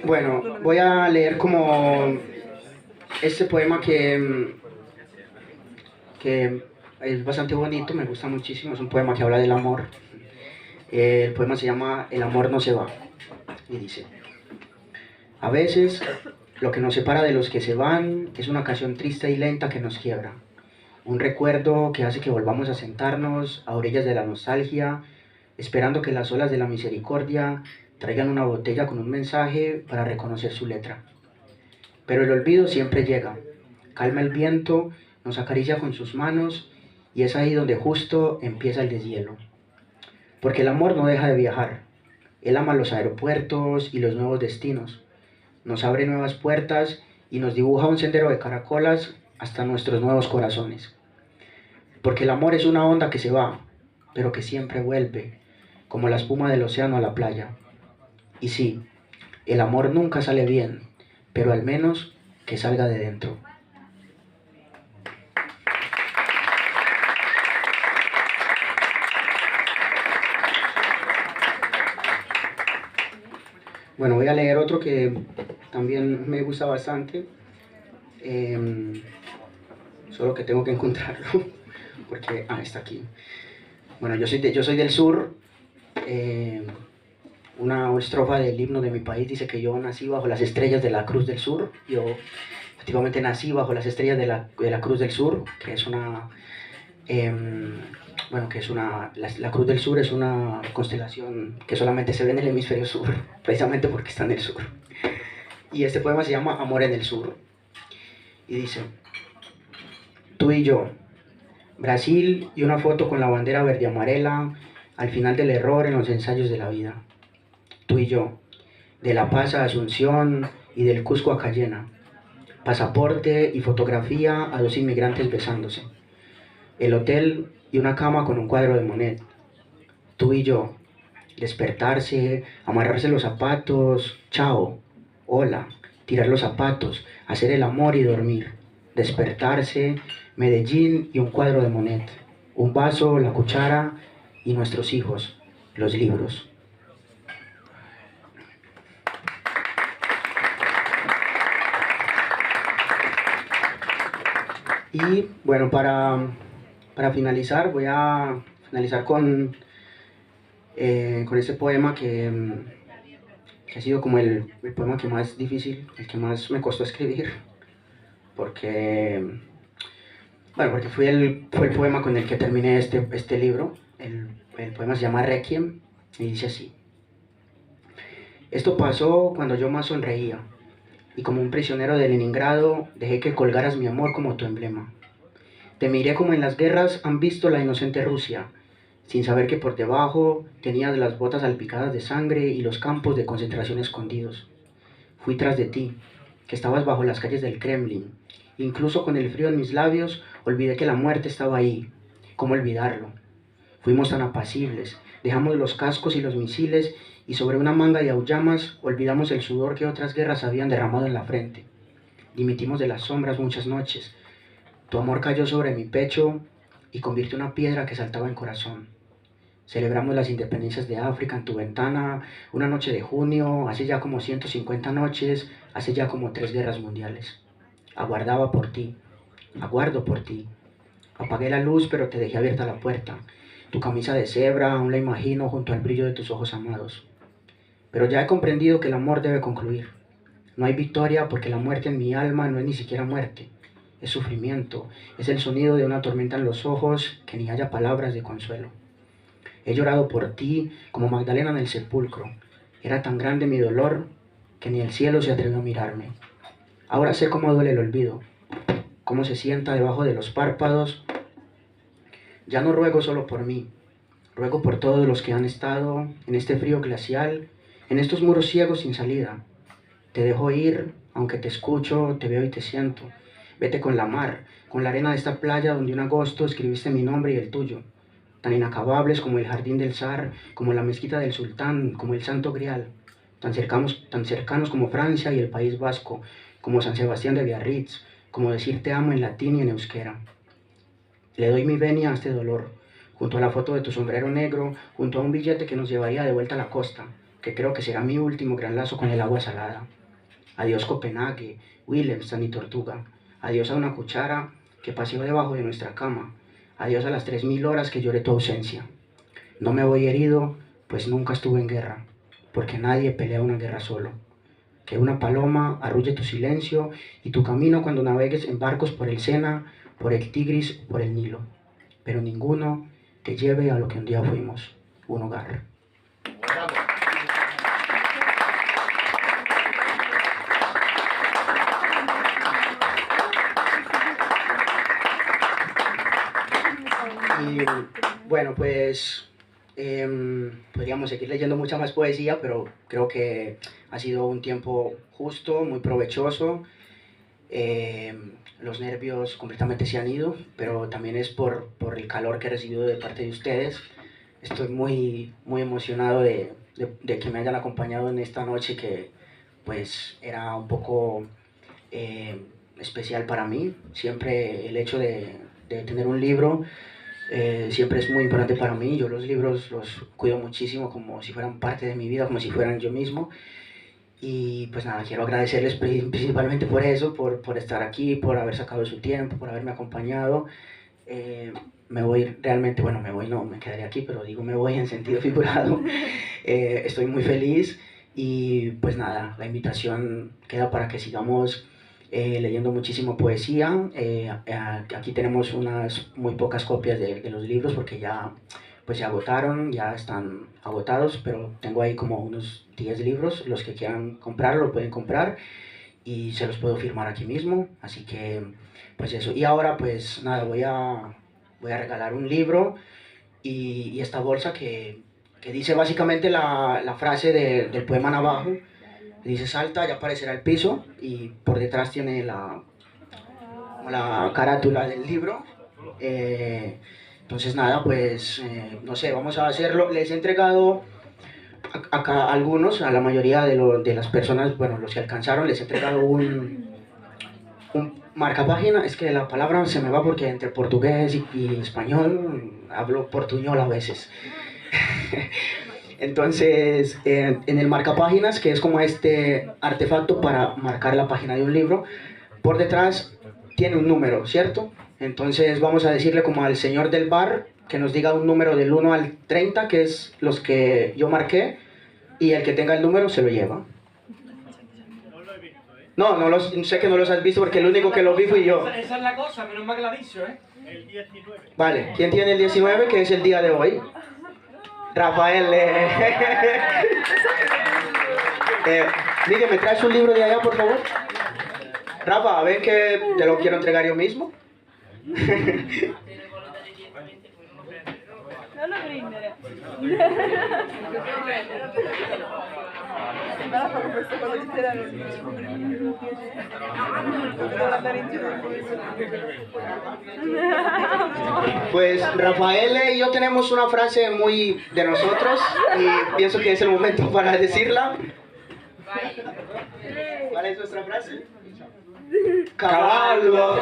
Bueno, voy a leer como este poema que es bastante bonito, me gusta muchísimo. Es un poema que habla del amor. El poema se llama El amor no se va, y dice: a veces lo que nos separa de los que se van es una canción triste y lenta que nos quiebra, un recuerdo que hace que volvamos a sentarnos a orillas de la nostalgia, esperando que las olas de la misericordia traigan una botella con un mensaje para reconocer su letra. Pero el olvido siempre llega, calma el viento, nos acaricia con sus manos, y es ahí donde justo empieza el deshielo. Porque el amor no deja de viajar. Él ama los aeropuertos y los nuevos destinos. Nos abre nuevas puertas y nos dibuja un sendero de caracolas hasta nuestros nuevos corazones. Porque el amor es una onda que se va, pero que siempre vuelve, como la espuma del océano a la playa. Y sí, el amor nunca sale bien, pero al menos que salga de dentro. Bueno, voy a leer otro que también me gusta bastante, solo que tengo que encontrarlo, porque, está aquí. Bueno, yo soy del sur. Una estrofa del himno de mi país dice que yo nací bajo las estrellas de la Cruz del Sur. Yo efectivamente nací bajo las estrellas de la Cruz del Sur, que es una... bueno, que es la Cruz del Sur es una constelación que solamente se ve en el hemisferio sur, precisamente porque está en el sur. Y este poema se llama Amor en el Sur. Y dice: tú y yo, Brasil y una foto con la bandera verde y amarela al final del error en los ensayos de la vida. Tú y yo, de La Paz a Asunción y del Cusco a Cayena. Pasaporte y fotografía a dos inmigrantes besándose. El hotel y una cama con un cuadro de Monet. Tú y yo, despertarse, amarrarse los zapatos, chao, hola, tirar los zapatos, hacer el amor y dormir. Despertarse, Medellín y un cuadro de Monet. Un vaso, la cuchara y nuestros hijos, los libros. Y bueno, para finalizar, voy a finalizar con este poema que ha sido como el poema que más difícil, el que más me costó escribir, porque, bueno, porque fue el poema con el que terminé este libro. El poema se llama Requiem y dice así: esto pasó cuando yo más sonreía, y como un prisionero de Leningrado dejé que colgaras mi amor como tu emblema. Te miré como en las guerras han visto la inocente Rusia, sin saber que por debajo tenías las botas salpicadas de sangre y los campos de concentración escondidos. Fui tras de ti, que estabas bajo las calles del Kremlin. Incluso con el frío en mis labios, olvidé que la muerte estaba ahí. ¿Cómo olvidarlo? Fuimos tan apacibles, dejamos los cascos y los misiles y sobre una manga de auyamas olvidamos el sudor que otras guerras habían derramado en la frente. Dimitimos de las sombras muchas noches. Tu amor cayó sobre mi pecho y convirtió una piedra que saltaba en corazón. Celebramos las independencias de África en tu ventana, una noche de junio, hace ya como 150 noches, hace ya como 3 guerras mundiales. Aguardaba por ti, aguardo por ti. Apagué la luz, pero te dejé abierta la puerta. Tu camisa de cebra aún la imagino junto al brillo de tus ojos amados. Pero ya he comprendido que el amor debe concluir. No hay victoria porque la muerte en mi alma no es ni siquiera muerte. Es sufrimiento, es el sonido de una tormenta en los ojos que ni haya palabras de consuelo. He llorado por ti como Magdalena en el sepulcro. Era tan grande mi dolor que ni el cielo se atrevió a mirarme. Ahora sé cómo duele el olvido, cómo se sienta debajo de los párpados. Ya no ruego solo por mí, ruego por todos los que han estado en este frío glacial, en estos muros ciegos sin salida. Te dejo ir, aunque te escucho, te veo y te siento. Vete con la mar, con la arena de esta playa donde un agosto escribiste mi nombre y el tuyo. Tan inacabables como el jardín del zar, como la mezquita del sultán, como el santo grial. Tan cercanos como Francia y el País Vasco, como San Sebastián de Biarritz, como decir te amo en latín y en euskera. Le doy mi venia a este dolor, junto a la foto de tu sombrero negro, junto a un billete que nos llevaría de vuelta a la costa, que creo que será mi último gran lazo con el agua salada. Adiós Copenhague, Willemstad y Tortuga. Adiós a una cuchara que paseó debajo de nuestra cama. Adiós a las 3000 horas que lloré tu ausencia. No me voy herido, pues nunca estuve en guerra, porque nadie pelea una guerra solo. Que una paloma arrulle tu silencio y tu camino cuando navegues en barcos por el Sena, por el Tigris, por el Nilo. Pero ninguno te lleve a lo que un día fuimos, un hogar. Y bueno, pues podríamos seguir leyendo mucha más poesía, pero creo que ha sido un tiempo justo, muy provechoso. Los nervios completamente se han ido, pero también es por el calor que he recibido de parte de ustedes. Estoy muy emocionado de de que me hayan acompañado en esta noche que pues era un poco especial para mí. Siempre el hecho de tener un libro siempre es muy importante para mí. Yo los libros los cuido muchísimo como si fueran parte de mi vida, como si fueran yo mismo. Y pues nada, quiero agradecerles principalmente por eso, por estar aquí, por haber sacado su tiempo, por haberme acompañado. Me voy realmente, bueno, me voy, no, me quedaré aquí, pero digo me voy en sentido figurado. Estoy muy feliz y pues nada, la invitación queda para que sigamos leyendo muchísimo poesía. Aquí tenemos unas muy pocas copias de los libros porque ya pues se agotaron, ya están agotados, pero tengo ahí como unos 10 libros. Los que quieran comprarlo lo pueden comprar y se los puedo firmar aquí mismo, así que pues eso. Y ahora pues nada, voy a regalar un libro y esta bolsa que dice básicamente la frase del poema Navajo. Dice: salta, ya aparecerá el piso, y por detrás tiene la carátula del libro. Entonces nada, pues no sé, vamos a hacerlo. Les he entregado acá a algunos, a la mayoría de las personas, bueno, los que alcanzaron, les he entregado un marcapágina. Es que la palabra se me va porque entre portugués y español hablo portuñol a veces. Entonces, en el marcapáginas, que es como este artefacto para marcar la página de un libro, por detrás tiene un número, ¿cierto? Entonces vamos a decirle como al señor del bar que nos diga un número del 1 al 30, que es los que yo marqué, y el que tenga el número se lo lleva. No, sé que no los has visto porque el único que los vi fui yo. Esa es la cosa, menos mal que la ha dicho, ¿eh? El 19. Vale, ¿quién tiene el 19, que es el día de hoy? Rafael. Miguel, ¿me traes un libro de allá, por favor? Rafa, a ver que te lo quiero entregar yo mismo. Non lo prendere. Con queste cose letterali. Devo andare in giro. Pues Rafael y yo tenemos una frase muy de nosotros y pienso que es el momento para decirla. ¿Cuál es nuestra frase? ¡Caballo!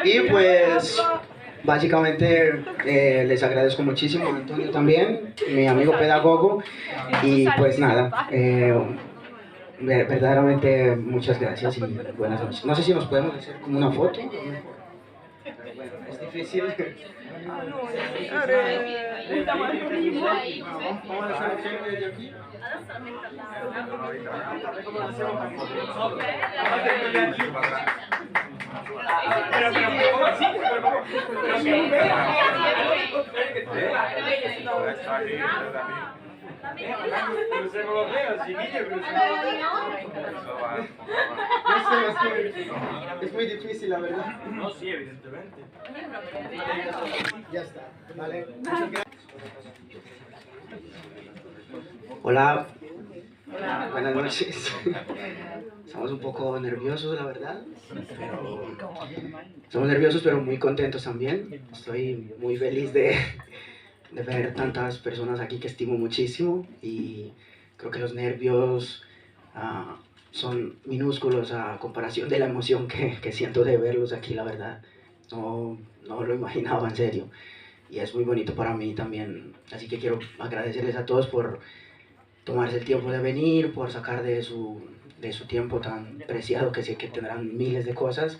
Y pues básicamente les agradezco muchísimo a Antonio también, mi amigo pedagogo, y pues nada, verdaderamente muchas gracias y buenas noches. No sé si nos podemos hacer como una foto. Bueno, es difícil. Vamos a hacer desde aquí. Es muy difícil, la verdad. No, sí, evidentemente. Ya está, vale. Muchas gracias. Hola. Buenas noches. Estamos un poco nerviosos, la verdad. Estamos nerviosos, pero muy contentos también. Estoy muy feliz de ver tantas personas aquí que estimo muchísimo. Y creo que los nervios son minúsculos a comparación de la emoción que siento de verlos aquí, la verdad. No lo imaginaba, en serio. Y es muy bonito para mí también. Así que quiero agradecerles a todos por tomarse el tiempo de venir, por sacar de su tiempo tan preciado, que sé que tendrán miles de cosas.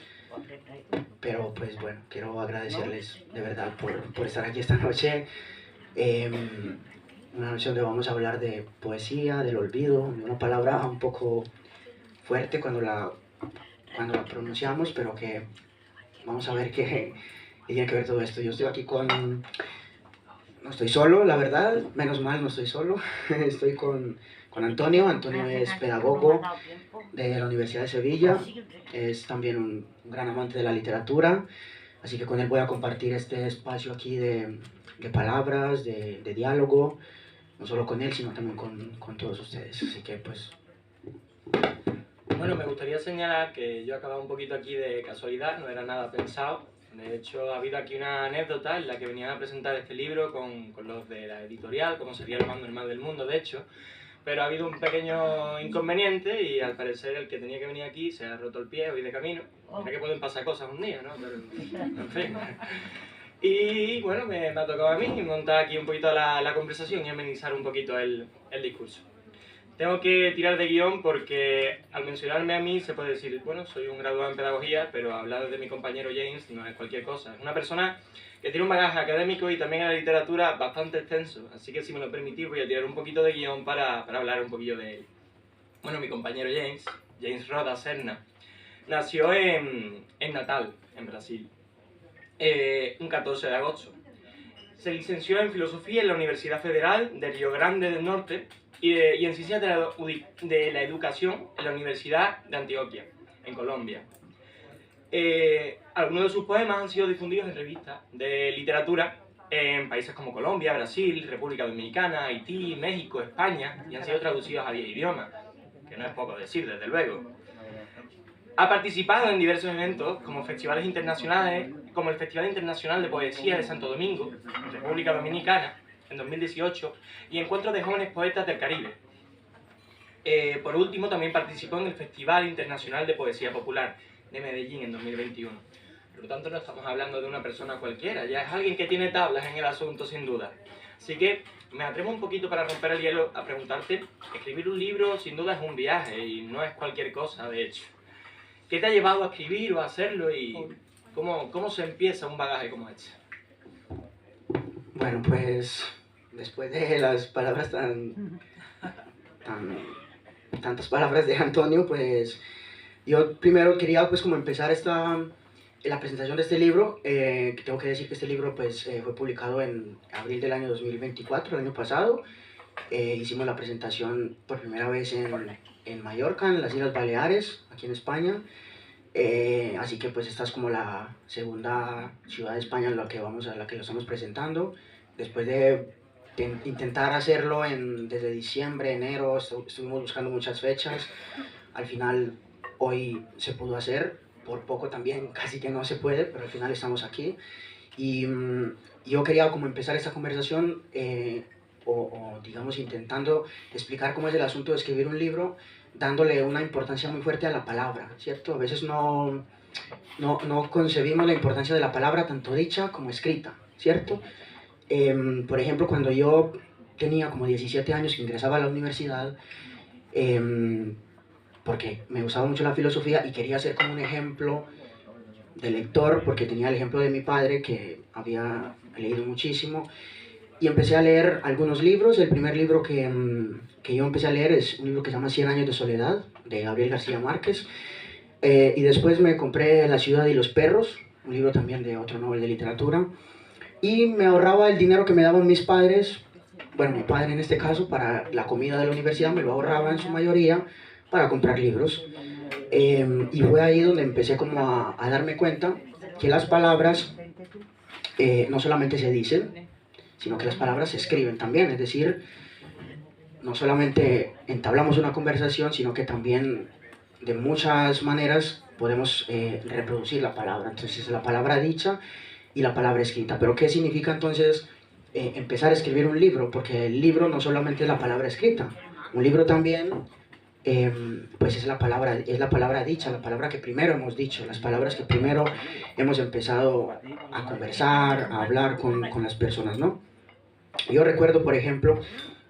Pero pues bueno, quiero agradecerles de verdad por estar aquí esta noche. Una noche donde vamos a hablar de poesía, del olvido, de una palabra un poco fuerte cuando la pronunciamos, pero que vamos a ver qué tiene que ver todo esto. Yo estoy aquí no estoy solo, la verdad, menos mal no estoy solo. Estoy con Antonio. Antonio es pedagogo de la Universidad de Sevilla, es también un gran amante de la literatura, así que con él voy a compartir este espacio aquí de de palabras, de diálogo, no solo con él, sino también con todos ustedes. Así que pues... Bueno, me gustaría señalar que yo he acabado un poquito aquí de casualidad, no era nada pensado. De hecho, ha habido aquí una anécdota en la que venían a presentar este libro con los de la editorial, como sería El mando, el mal del mundo, de hecho. Pero ha habido un pequeño inconveniente y al parecer el que tenía que venir aquí se ha roto el pie hoy de camino. Mira que pueden pasar cosas un día, ¿no? Pero, en fin. Y bueno, me ha tocado a mí montar aquí un poquito la conversación y amenizar un poquito el discurso. Tengo que tirar de guión porque al mencionarme a mí se puede decir, bueno, soy un graduado en pedagogía, pero hablar de mi compañero James no es cualquier cosa. Es una persona que tiene un bagaje académico y también en la literatura bastante extenso, así que si me lo permitís voy a tirar un poquito de guión para hablar un poquillo de él. Bueno, mi compañero James Roda Serna, nació en Natal, en Brasil, un 14 de agosto. Se licenció en Filosofía en la Universidad Federal de Río Grande del Norte y en Ciencias de la Educación en la Universidad de Antioquia, en Colombia. Algunos de sus poemas han sido difundidos en revistas de literatura en países como Colombia, Brasil, República Dominicana, Haití, México, España, y han sido traducidos a 10 idiomas, que no es poco decir, desde luego. Ha participado en diversos eventos como festivales internacionales, como el Festival Internacional de Poesía de Santo Domingo, República Dominicana, en 2018, y Encuentros de Jóvenes Poetas del Caribe. Por último, también participó en el Festival Internacional de Poesía Popular de Medellín en 2021. Por lo tanto, no estamos hablando de una persona cualquiera, ya es alguien que tiene tablas en el asunto, sin duda. Así que me atrevo un poquito para romper el hielo a preguntarte, escribir un libro sin duda es un viaje y no es cualquier cosa, de hecho. ¿Qué te ha llevado a escribir o a hacerlo y cómo se empieza un bagaje como este? Bueno, pues después de las palabras tantas palabras de Antonio, pues yo primero quería pues como empezar la presentación de este libro. Tengo que decir que este libro pues fue publicado en abril del año 2024, el año pasado. Hicimos la presentación por primera vez en Mallorca, en las Islas Baleares, aquí en España. Así que pues esta es como la segunda ciudad de España a la que lo estamos presentando. Después de intentar hacerlo desde diciembre, enero, estuvimos buscando muchas fechas. Al final hoy se pudo hacer, por poco también casi que no se puede, pero al final estamos aquí. Y yo quería como empezar esta conversación o digamos intentando explicar cómo es el asunto de escribir un libro, dándole una importancia muy fuerte a la palabra, ¿cierto? A veces no concebimos la importancia de la palabra tanto dicha como escrita, ¿cierto? Por ejemplo, cuando yo tenía como 17 años que ingresaba a la universidad, porque me gustaba mucho la filosofía y quería ser como un ejemplo de lector, porque tenía el ejemplo de mi padre que había leído muchísimo, y empecé a leer algunos libros. El primer libro que yo empecé a leer es un libro que se llama 100 años de soledad, de Gabriel García Márquez, y después me compré La ciudad y los perros, un libro también de otro Nobel de literatura, y me ahorraba el dinero que me daban mis padres, bueno, mi padre en este caso, para la comida de la universidad, me lo ahorraba en su mayoría para comprar libros. Y fue ahí donde empecé como a darme cuenta que las palabras no solamente se dicen, sino que las palabras se escriben también, es decir, no solamente entablamos una conversación, sino que también de muchas maneras podemos reproducir la palabra. Entonces la palabra dicha y la palabra escrita. Pero ¿qué significa entonces empezar a escribir un libro? Porque el libro no solamente es la palabra escrita, un libro también pues es la palabra dicha, la palabra que primero hemos dicho, las palabras que primero hemos empezado a conversar, a hablar con las personas, ¿no? Yo recuerdo, por ejemplo,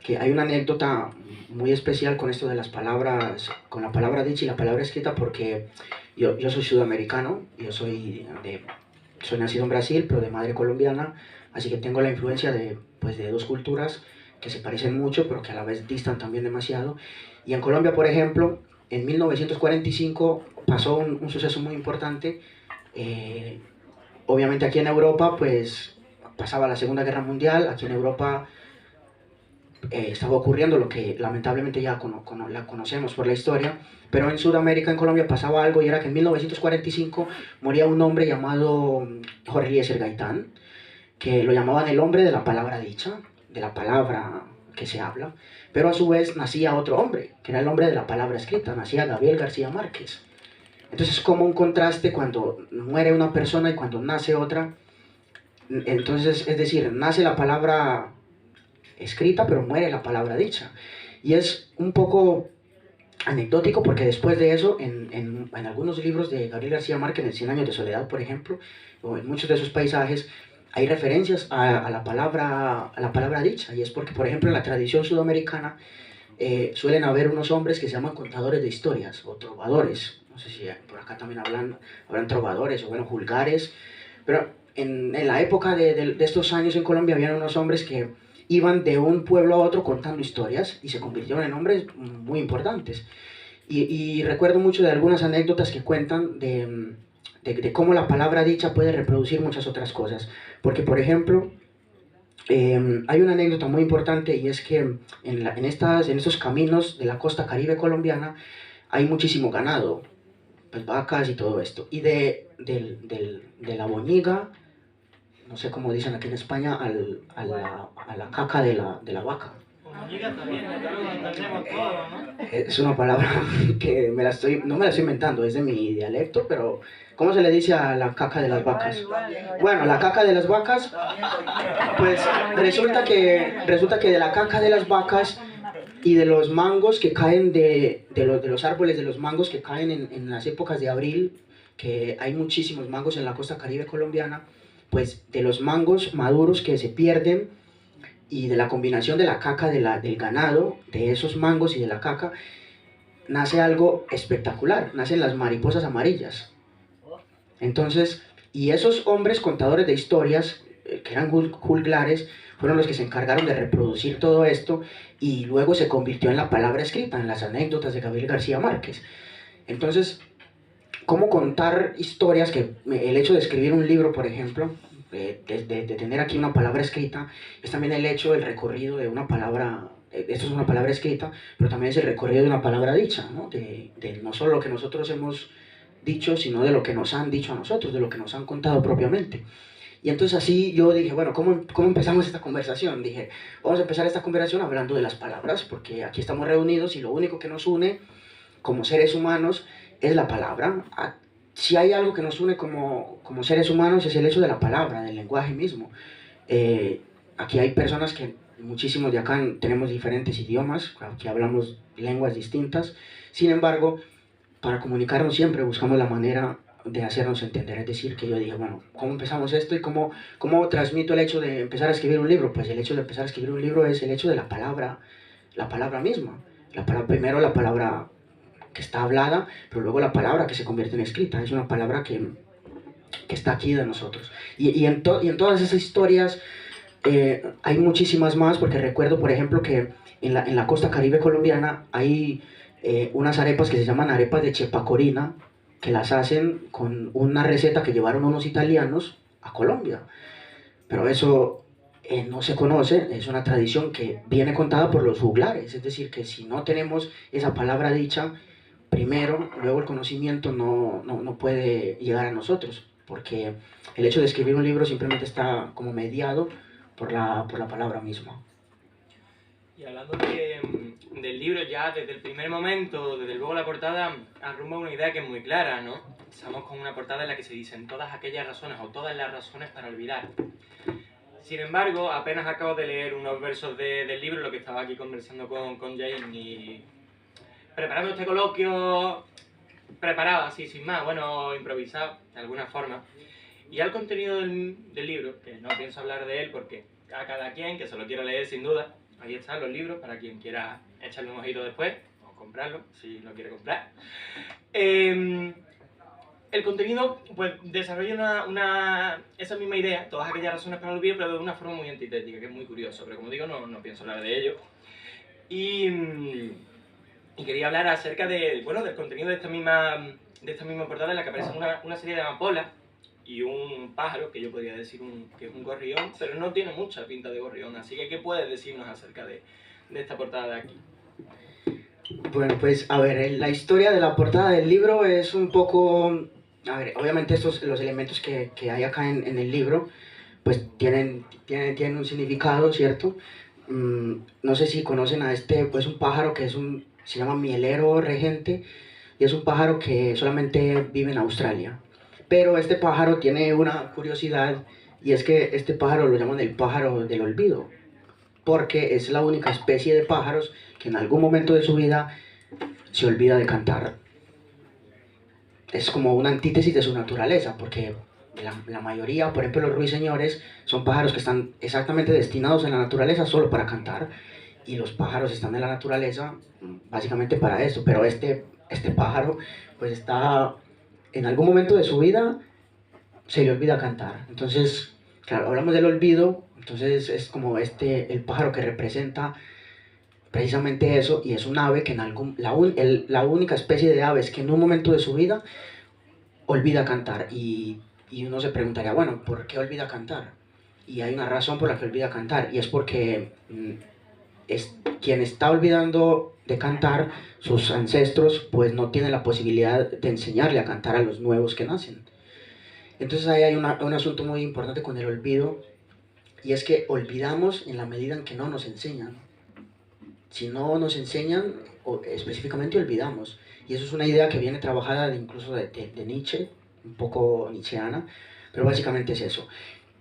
que hay una anécdota muy especial con esto de las palabras, con la palabra dicha y la palabra escrita, porque yo soy sudamericano, soy nacido en Brasil, pero de madre colombiana, así que tengo la influencia de dos culturas que se parecen mucho, pero que a la vez distan también demasiado. Y en Colombia, por ejemplo, en 1945 pasó un suceso muy importante. Obviamente aquí en Europa, pues pasaba la Segunda Guerra Mundial. Aquí en Europa estaba ocurriendo lo que lamentablemente ya la conocemos por la historia. Pero en Sudamérica, en Colombia, pasaba algo, y era que en 1945 moría un hombre llamado Jorge Eliezer Gaitán. que lo llamaban el hombre de la palabra dicha, de la palabra que se habla, pero a su vez nacía otro hombre, que era el hombre de la palabra escrita, nacía Gabriel García Márquez. Entonces es como un contraste cuando muere una persona y cuando nace otra. Entonces, es decir, nace la palabra escrita, pero muere la palabra dicha. Y es un poco anecdótico porque después de eso, en algunos libros de Gabriel García Márquez, en Cien años de soledad, por ejemplo, o en muchos de sus paisajes, hay referencias a la palabra dicha. Y es porque, por ejemplo, en la tradición sudamericana suelen haber unos hombres que se llaman contadores de historias o trovadores. No sé si por acá también hablan trovadores o, bueno, julgares. Pero en la época de estos años en Colombia habían unos hombres que iban de un pueblo a otro contando historias y se convirtieron en hombres muy importantes. Y recuerdo mucho de algunas anécdotas que cuentan de cómo la palabra dicha puede reproducir muchas otras cosas. Porque, por ejemplo, hay una anécdota muy importante, y es que en estos caminos de la costa caribe colombiana hay muchísimo ganado, pues vacas y todo esto. Y de la boñiga, no sé cómo dicen aquí en España, a la caca de la vaca. Es una palabra que no me la estoy inventando, es de mi dialecto, pero ¿cómo se le dice a la caca de las vacas? Bueno, la caca de las vacas, pues resulta que de la caca de las vacas y de los mangos que caen de los árboles de los mangos que caen en las épocas de abril, que hay muchísimos mangos en la costa caribe colombiana, pues de los mangos maduros que se pierden y de la combinación de la caca del ganado, de esos mangos y de la caca, nace algo espectacular, nacen las mariposas amarillas. Entonces, y esos hombres contadores de historias, que eran juglares, fueron los que se encargaron de reproducir todo esto, y luego se convirtió en la palabra escrita, en las anécdotas de Gabriel García Márquez. Entonces, ¿cómo contar historias? Que el hecho de escribir un libro, por ejemplo, de tener aquí una palabra escrita, es también el recorrido de una palabra. Esto es una palabra escrita, pero también es el recorrido de una palabra dicha, ¿no? De no solo lo que nosotros hemos dicho, sino de lo que nos han dicho a nosotros, de lo que nos han contado propiamente. Y entonces así yo dije, bueno, ¿cómo empezamos esta conversación? Dije, vamos a empezar esta conversación hablando de las palabras, porque aquí estamos reunidos y lo único que nos une como seres humanos es la palabra. Si hay algo que nos une como seres humanos es el hecho de la palabra, del lenguaje mismo. Aquí hay personas que, muchísimos de acá, tenemos diferentes idiomas, que hablamos lenguas distintas. Sin embargo, para comunicarnos siempre buscamos la manera de hacernos entender. Es decir, que yo dije, bueno, ¿cómo empezamos esto y cómo transmito el hecho de empezar a escribir un libro? Pues el hecho de empezar a escribir un libro es el hecho de la palabra misma. Primero la palabra que está hablada, pero luego la palabra que se convierte en escrita. Es una palabra que está aquí de nosotros. Y en todas esas historias hay muchísimas más, porque recuerdo, por ejemplo, que en la costa caribe colombiana hay unas arepas que se llaman arepas de chepacorina, que las hacen con una receta que llevaron unos italianos a Colombia. Pero eso no se conoce, es una tradición que viene contada por los juglares. Es decir, que si no tenemos esa palabra dicha primero, luego el conocimiento no puede llegar a nosotros, porque el hecho de escribir un libro simplemente está como mediado por la palabra misma. Y hablando del libro, ya desde el primer momento, desde luego la portada arrumba una idea que es muy clara, ¿no? Estamos con una portada en la que se dicen todas aquellas razones o todas las razones para olvidar. Sin embargo, apenas acabo de leer unos versos del libro, lo que estaba aquí conversando con Jane, y preparando este coloquio, preparado así, sin más, bueno, improvisado, de alguna forma. Y al contenido del libro, que no pienso hablar de él porque a cada quien que se lo quiera leer sin duda, ahí están los libros para quien quiera echarle un ojito después, o comprarlo, si lo quiere comprar. El contenido, pues, desarrolla esa misma idea, todas aquellas razones para olvidar, pero de una forma muy antitética, que es muy curioso, pero como digo, no pienso hablar de ello. Y quería hablar acerca del contenido de esta misma portada, en la que aparecen una serie de amapolas y un pájaro, que yo podría decir que es un gorrión, pero no tiene mucha pinta de gorrión. Así que, ¿qué puedes decirnos acerca de esta portada de aquí? Bueno, pues, a ver, la historia de la portada del libro es un poco... A ver, obviamente estos los elementos que hay acá en el libro, pues tienen un significado, ¿cierto? No sé si conocen a este, pues un pájaro que se llama mielero regente, y es un pájaro que solamente vive en Australia. Pero este pájaro tiene una curiosidad, y es que este pájaro lo llaman el pájaro del olvido, porque es la única especie de pájaros que en algún momento de su vida se olvida de cantar. Es como una antítesis de su naturaleza, porque la mayoría, por ejemplo los ruiseñores, son pájaros que están exactamente destinados en la naturaleza solo para cantar, y los pájaros están en la naturaleza básicamente para eso, pero este pájaro pues está en algún momento de su vida se le olvida cantar. Entonces, claro, hablamos del olvido, entonces es como el pájaro que representa precisamente eso, y es un ave que la única especie de aves que en un momento de su vida olvida cantar, y uno se preguntaría, bueno, ¿por qué olvida cantar? Y hay una razón por la que olvida cantar, y es porque quien está olvidando de cantar, sus ancestros, pues no tienen la posibilidad de enseñarle a cantar a los nuevos que nacen. Entonces ahí hay un asunto muy importante con el olvido, y es que olvidamos en la medida en que no nos enseñan. Si no nos enseñan, específicamente olvidamos. Y eso es una idea que viene trabajada incluso de Nietzsche, un poco nietzscheana, pero básicamente es eso.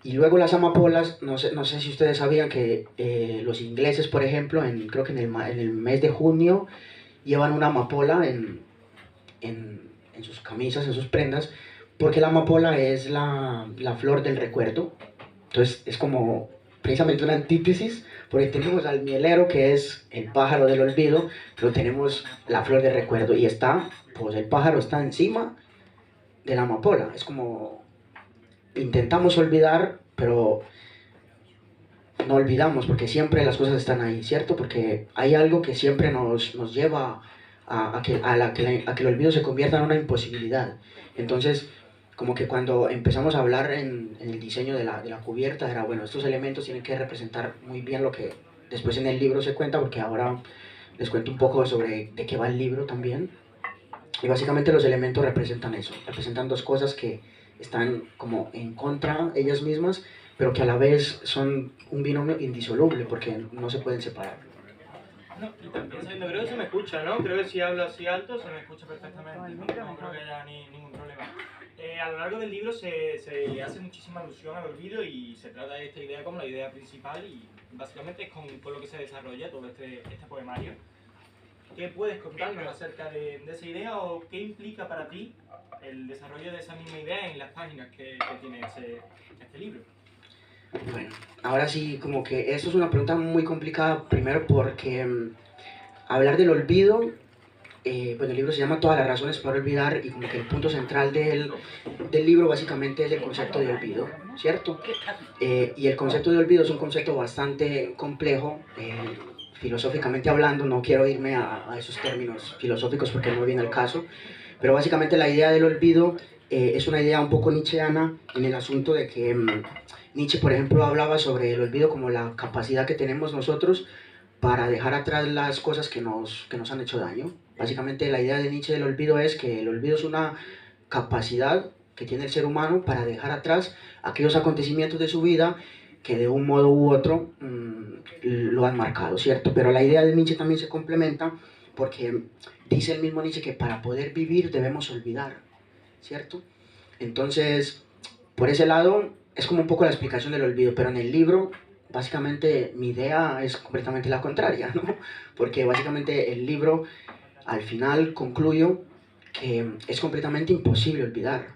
Y luego las amapolas, no sé si ustedes sabían que los ingleses, por ejemplo, creo que en el mes de junio, llevan una amapola en sus camisas, en sus prendas, porque la amapola es la flor del recuerdo. Entonces es como precisamente una antítesis, porque tenemos al mielero, que es el pájaro del olvido, pero tenemos la flor del recuerdo, y pues el pájaro está encima de la amapola. Es como intentamos olvidar, pero no olvidamos, porque siempre las cosas están ahí, ¿cierto? Porque hay algo que siempre nos lleva a que el olvido se convierta en una imposibilidad. Entonces, como que cuando empezamos a hablar en el diseño de la cubierta, era, bueno, estos elementos tienen que representar muy bien lo que después en el libro se cuenta, porque ahora les cuento un poco sobre de qué va el libro también. Y básicamente los elementos representan eso, representan dos cosas que están como en contra ellas mismas, pero que a la vez son un binomio indisoluble, porque no se pueden separar. No, y también sabiendo, creo que se me escucha, ¿no? Creo que si hablo así alto se me escucha perfectamente, no creo que haya ningún problema. A lo largo del libro se hace muchísima alusión al olvido, y se trata de esta idea como la idea principal, y básicamente es con lo que se desarrolla todo este poemario. ¿Qué puedes contarnos acerca de esa idea, o qué implica para ti el desarrollo de esa misma idea en las páginas que tiene este libro? Bueno, ahora sí, como que esto es una pregunta muy complicada, primero porque hablar del olvido, pues el libro se llama Todas las razones para olvidar, y como que el punto central del libro básicamente es el concepto de olvido, ¿cierto? Y el concepto de olvido es un concepto bastante complejo, filosóficamente hablando. No quiero irme a esos términos filosóficos porque no viene al caso, pero básicamente la idea del olvido es una idea un poco nietzscheana, en el asunto de que Nietzsche, por ejemplo, hablaba sobre el olvido como la capacidad que tenemos nosotros para dejar atrás las cosas que nos han hecho daño. Básicamente la idea de Nietzsche del olvido es que el olvido es una capacidad que tiene el ser humano para dejar atrás aquellos acontecimientos de su vida que de un modo u otro lo han marcado, ¿cierto? Pero la idea de Nietzsche también se complementa, porque dice el mismo Nietzsche que para poder vivir debemos olvidar, ¿cierto? Entonces, por ese lado, es como un poco la explicación del olvido, pero en el libro, básicamente, mi idea es completamente la contraria, ¿no? Porque básicamente el libro, al final, concluyo que es completamente imposible olvidar,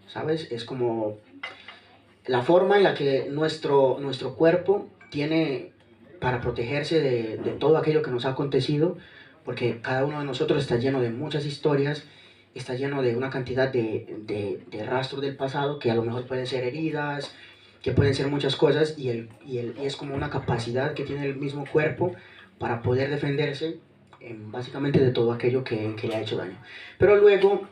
¿sabes? Es como la forma en la que nuestro cuerpo tiene para protegerse de todo aquello que nos ha acontecido, porque cada uno de nosotros está lleno de muchas historias, está lleno de una cantidad de rastros del pasado, que a lo mejor pueden ser heridas, que pueden ser muchas cosas, y es como una capacidad que tiene el mismo cuerpo para poder defenderse básicamente de todo aquello que le ha hecho daño. Pero luego,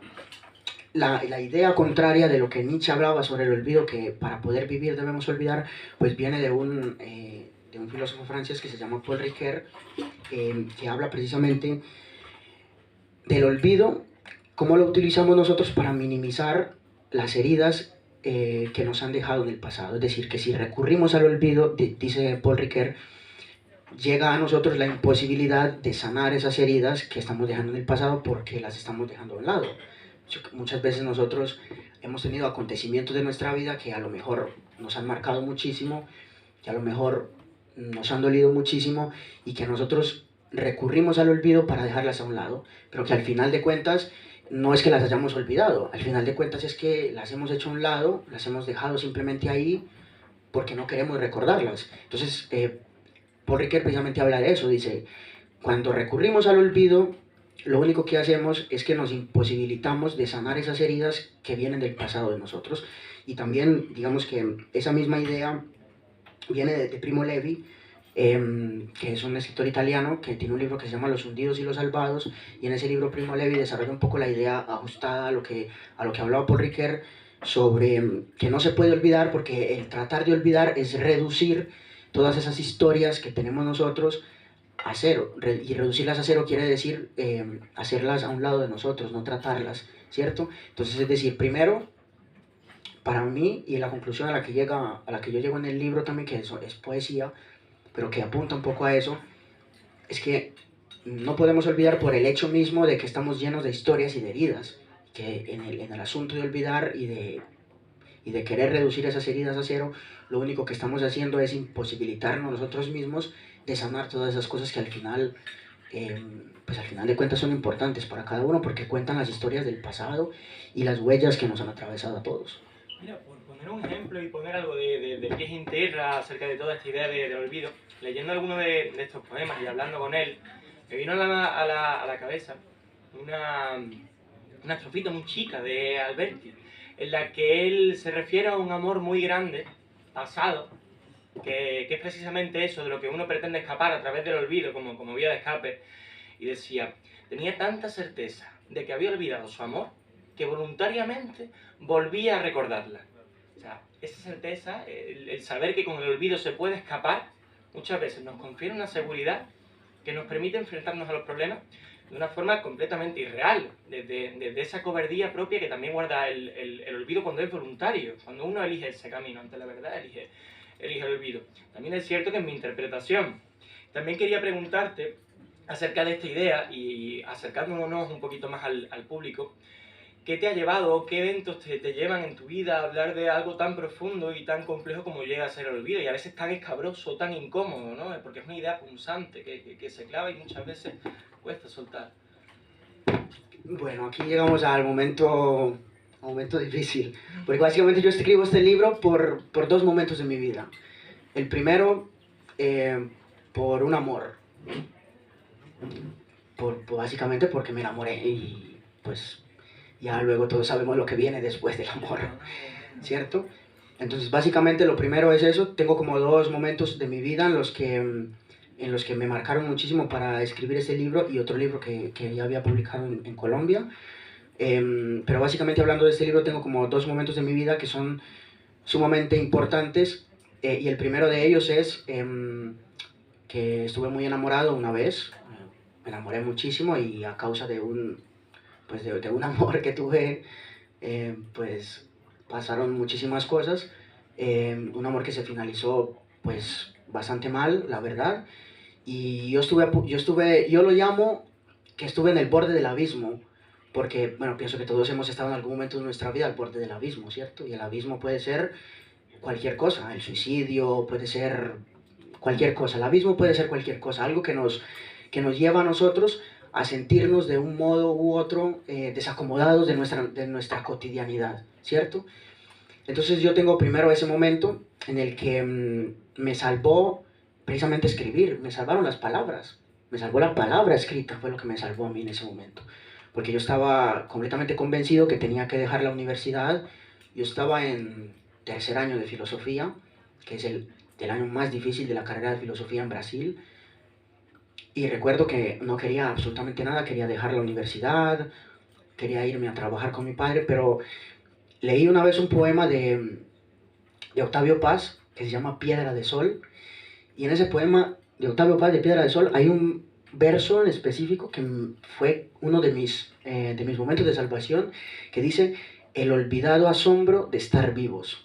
la idea contraria de lo que Nietzsche hablaba sobre el olvido, que para poder vivir debemos olvidar, pues viene de un filósofo francés que se llama Paul Ricoeur, que habla precisamente del olvido, cómo lo utilizamos nosotros para minimizar las heridas que nos han dejado en el pasado. Es decir, que si recurrimos al olvido, dice Paul Ricoeur, llega a nosotros la imposibilidad de sanar esas heridas que estamos dejando en el pasado porque las estamos dejando a un lado. Muchas veces nosotros hemos tenido acontecimientos de nuestra vida que a lo mejor nos han marcado muchísimo, que a lo mejor nos han dolido muchísimo y que nosotros recurrimos al olvido para dejarlas a un lado, pero que al final de cuentas no es que las hayamos olvidado, al final de cuentas es que las hemos hecho a un lado, las hemos dejado simplemente ahí porque no queremos recordarlas. Entonces, Paul Ricoeur precisamente habla de eso, dice, cuando recurrimos al olvido, lo único que hacemos es que nos imposibilitamos de sanar esas heridas que vienen del pasado de nosotros. Y también, digamos que esa misma idea viene de Primo Levi, que es un escritor italiano que tiene un libro que se llama Los hundidos y los salvados, y en ese libro Primo Levi desarrolla un poco la idea ajustada a lo que hablaba Paul Ricoeur sobre que no se puede olvidar, porque el tratar de olvidar es reducir todas esas historias que tenemos nosotros a cero, y reducirlas a cero quiere decir hacerlas a un lado de nosotros, no tratarlas, ¿cierto? Entonces, es decir, primero, para mí, y la conclusión a la que yo llego en el libro también, que eso es poesía, pero que apunta un poco a eso, es que no podemos olvidar por el hecho mismo de que estamos llenos de historias y de heridas, que en el asunto de olvidar y de querer reducir esas heridas a cero, lo único que estamos haciendo es imposibilitarnos nosotros mismos de sanar todas esas cosas que al final, pues al final de cuentas son importantes para cada uno, porque cuentan las historias del pasado y las huellas que nos han atravesado a todos. Mira, por poner un ejemplo y poner algo de pies en tierra acerca de toda esta idea del olvido, leyendo alguno de estos poemas y hablando con él, me vino a la cabeza una estrofita muy chica de Alberti, en la que él se refiere a un amor muy grande, pasado, que es precisamente eso, de lo que uno pretende escapar a través del olvido como vía de escape, y decía, tenía tanta certeza de que había olvidado su amor, que voluntariamente volvía a recordarla. O sea, esa certeza, el saber que con el olvido se puede escapar, muchas veces nos confiere una seguridad que nos permite enfrentarnos a los problemas de una forma completamente irreal, desde esa cobardía propia que también guarda el olvido cuando es voluntario, cuando uno elige ese camino ante la verdad, elige el olvido. También es cierto que en mi interpretación, también quería preguntarte acerca de esta idea y acercándonos un poquito más al público, ¿qué te ha llevado, qué eventos te llevan en tu vida a hablar de algo tan profundo y tan complejo como llega a ser el olvido? Y a veces tan escabroso, tan incómodo, ¿no? Porque es una idea punzante que se clava y muchas veces cuesta soltar. Bueno, aquí llegamos al momento difícil, porque básicamente yo escribo este libro por dos momentos de mi vida. El primero, por un amor, básicamente porque me enamoré y pues ya luego todos sabemos lo que viene después del amor, ¿cierto? Entonces básicamente lo primero es eso. Tengo como dos momentos de mi vida en los que me marcaron muchísimo para escribir este libro y otro libro que ya había publicado en Colombia. Pero básicamente hablando de este libro tengo como dos momentos de mi vida que son sumamente importantes, y el primero de ellos es que estuve muy enamorado una vez. Me enamoré muchísimo y a causa de un amor que tuve, pues pasaron muchísimas cosas. Un amor que se finalizó pues bastante mal, la verdad, y yo lo llamo que estuve en el borde del abismo, porque, bueno, pienso que todos hemos estado en algún momento de nuestra vida al borde del abismo, ¿cierto? Y el abismo puede ser cualquier cosa, el suicidio puede ser cualquier cosa, el abismo puede ser cualquier cosa, algo que nos lleva a nosotros a sentirnos de un modo u otro desacomodados de nuestra cotidianidad, ¿cierto? Entonces yo tengo primero ese momento en el que me salvó precisamente escribir, me salvaron las palabras, me salvó la palabra escrita, fue lo que me salvó a mí en ese momento, porque yo estaba completamente convencido que tenía que dejar la universidad. Yo estaba en tercer año de filosofía, que es el año más difícil de la carrera de filosofía en Brasil, y recuerdo que no quería absolutamente nada, quería dejar la universidad, quería irme a trabajar con mi padre, pero leí una vez un poema de Octavio Paz que se llama Piedra de Sol, y en ese poema de Octavio Paz de Piedra de Sol hay un verso en específico que fue uno de mis momentos de salvación, que dice: el olvidado asombro de estar vivos.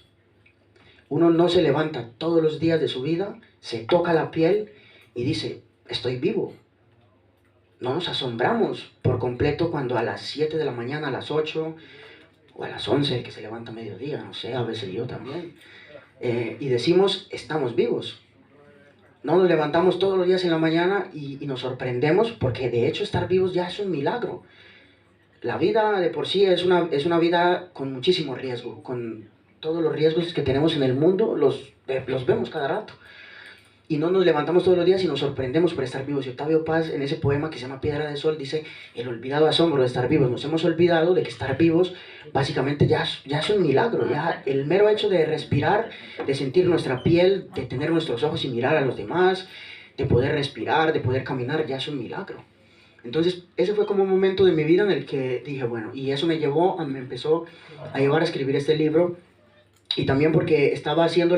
Uno no se levanta todos los días de su vida, se toca la piel y dice, estoy vivo. No nos asombramos por completo cuando a las 7 de la mañana, a las 8 o a las 11, el que se levanta a mediodía, no sé, a veces yo también, y decimos, estamos vivos. No nos levantamos todos los días en la mañana y nos sorprendemos porque de hecho estar vivos ya es un milagro. La vida de por sí es una vida con muchísimo riesgo, con todos los riesgos que tenemos en el mundo, los vemos cada rato. Y no nos levantamos todos los días y nos sorprendemos por estar vivos. Y Octavio Paz, en ese poema que se llama Piedra de Sol, dice, el olvidado asombro de estar vivos. Nos hemos olvidado de que estar vivos básicamente ya es un milagro. Ya el mero hecho de respirar, de sentir nuestra piel, de tener nuestros ojos y mirar a los demás, de poder respirar, de poder caminar, ya es un milagro. Entonces, ese fue como un momento de mi vida en el que dije, bueno, y eso me empezó a llevar a escribir este libro, y también porque estaba haciendo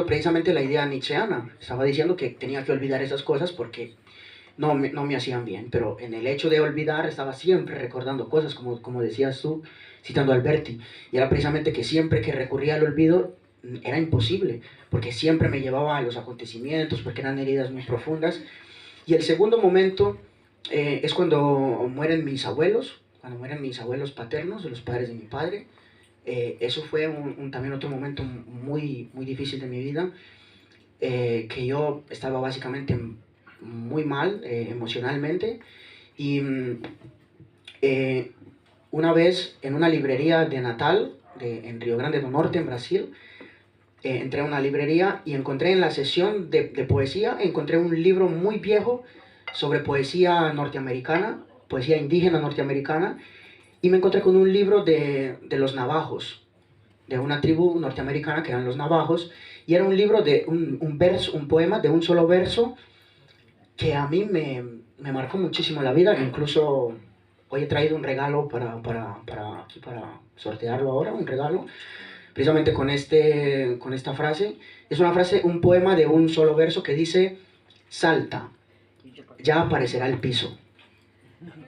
precisamente la idea nietzscheana. Estaba diciendo que tenía que olvidar esas cosas porque no me hacían bien, pero en el hecho de olvidar estaba siempre recordando cosas, como decías tú, citando a Alberti, y era precisamente que siempre que recurría al olvido era imposible, porque siempre me llevaba a los acontecimientos, porque eran heridas muy profundas. Y el segundo momento es cuando mueren mis abuelos paternos, los padres de mi padre. Eso fue también otro momento muy, muy difícil de mi vida, que yo estaba básicamente muy mal emocionalmente, y una vez en una librería de Natal, en Río Grande do Norte, en Brasil, entré a una librería y encontré en la sesión de poesía, encontré un libro muy viejo sobre poesía norteamericana, poesía indígena norteamericana, y me encontré con un libro de los navajos, de una tribu norteamericana que eran los navajos, y era un libro de un poema de un solo verso que a mí me marcó muchísimo la vida. Incluso hoy he traído un regalo para sortearlo ahora, un regalo, precisamente con esta frase. Es una frase, un poema de un solo verso que dice, salta, ya aparecerá el piso.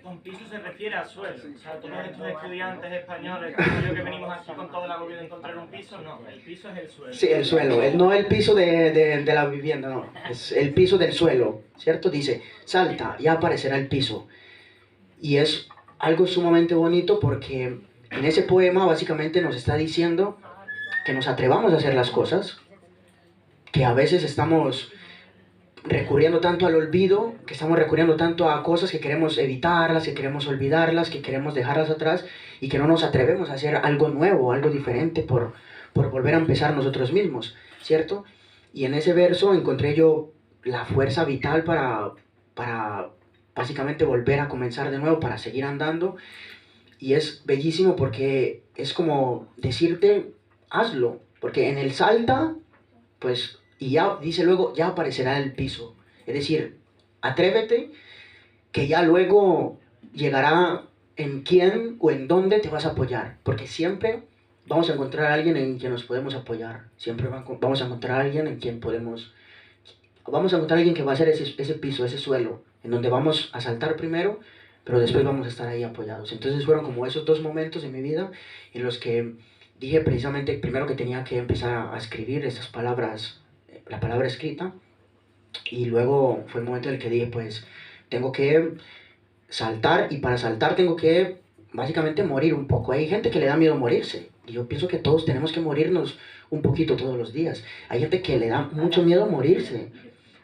Con piso se refiere al suelo. O sea, todos estos estudiantes españoles, como yo, que venimos aquí con todo el agobio de encontrar un piso, no, el piso es el suelo. Sí, el suelo, no el piso de la vivienda, no, es el piso del suelo, ¿cierto? Dice, salta, ya aparecerá el piso. Y es algo sumamente bonito porque en ese poema básicamente nos está diciendo que nos atrevamos a hacer las cosas, que a veces estamos recurriendo tanto al olvido, que estamos recurriendo tanto a cosas que queremos evitarlas, que queremos olvidarlas, que queremos dejarlas atrás, y que no nos atrevemos a hacer algo nuevo, algo diferente por volver a empezar nosotros mismos, ¿cierto? Y en ese verso encontré yo la fuerza vital para básicamente volver a comenzar de nuevo, para seguir andando, y es bellísimo porque es como decirte, hazlo, porque en el salta, pues, y ya dice luego, ya aparecerá el piso. Es decir, atrévete, que ya luego llegará en quién o en dónde te vas a apoyar, porque siempre vamos a encontrar a alguien en quien nos podemos apoyar, siempre vamos a encontrar a alguien en quien vamos a encontrar a alguien que va a hacer ese piso, ese suelo, en donde vamos a saltar primero, pero después vamos a estar ahí apoyados. Entonces fueron como esos dos momentos en mi vida en los que dije precisamente primero que tenía que empezar a escribir esas palabras, la palabra escrita, y luego fue el momento en el que dije, pues tengo que saltar, y para saltar tengo que básicamente morir un poco. Hay gente que le da miedo morirse, y yo pienso que todos tenemos que morirnos un poquito todos los días. Hay gente que le da mucho miedo morirse,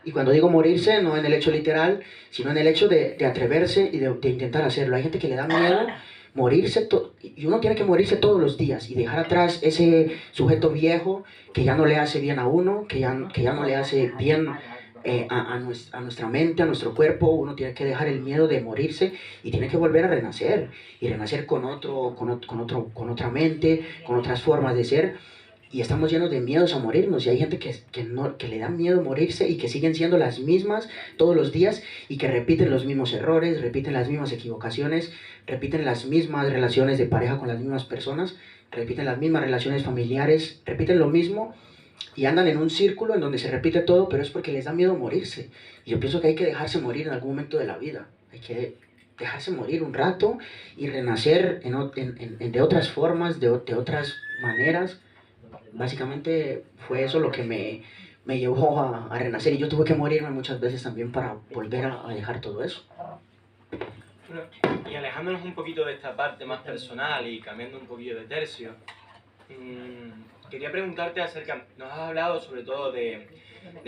y cuando digo morirse, no en el hecho literal, sino en el hecho de atreverse y de intentar hacerlo. Hay gente que le da miedo morirse, y uno tiene que morirse todos los días y dejar atrás ese sujeto viejo que ya no le hace bien a uno, que ya no le hace bien a nuestra mente, a nuestro cuerpo. Uno tiene que dejar el miedo de morirse y tiene que volver a renacer, y renacer con otra mente, con otras formas de ser. Y estamos llenos de miedos a morirnos, y hay gente que le da miedo morirse y que siguen siendo las mismas todos los días, y que repiten los mismos errores, repiten las mismas equivocaciones, repiten las mismas relaciones de pareja con las mismas personas, repiten las mismas relaciones familiares, repiten lo mismo, y andan en un círculo en donde se repite todo, pero es porque les da miedo morirse. Y yo pienso que hay que dejarse morir en algún momento de la vida. Hay que dejarse morir un rato y renacer de otras formas, de otras maneras. Básicamente fue eso lo que me llevó a renacer, y yo tuve que morirme muchas veces también para volver a dejar todo eso. Bueno, y alejándonos un poquito de esta parte más personal y cambiando un poquillo de tercio, quería preguntarte acerca, nos has hablado sobre todo de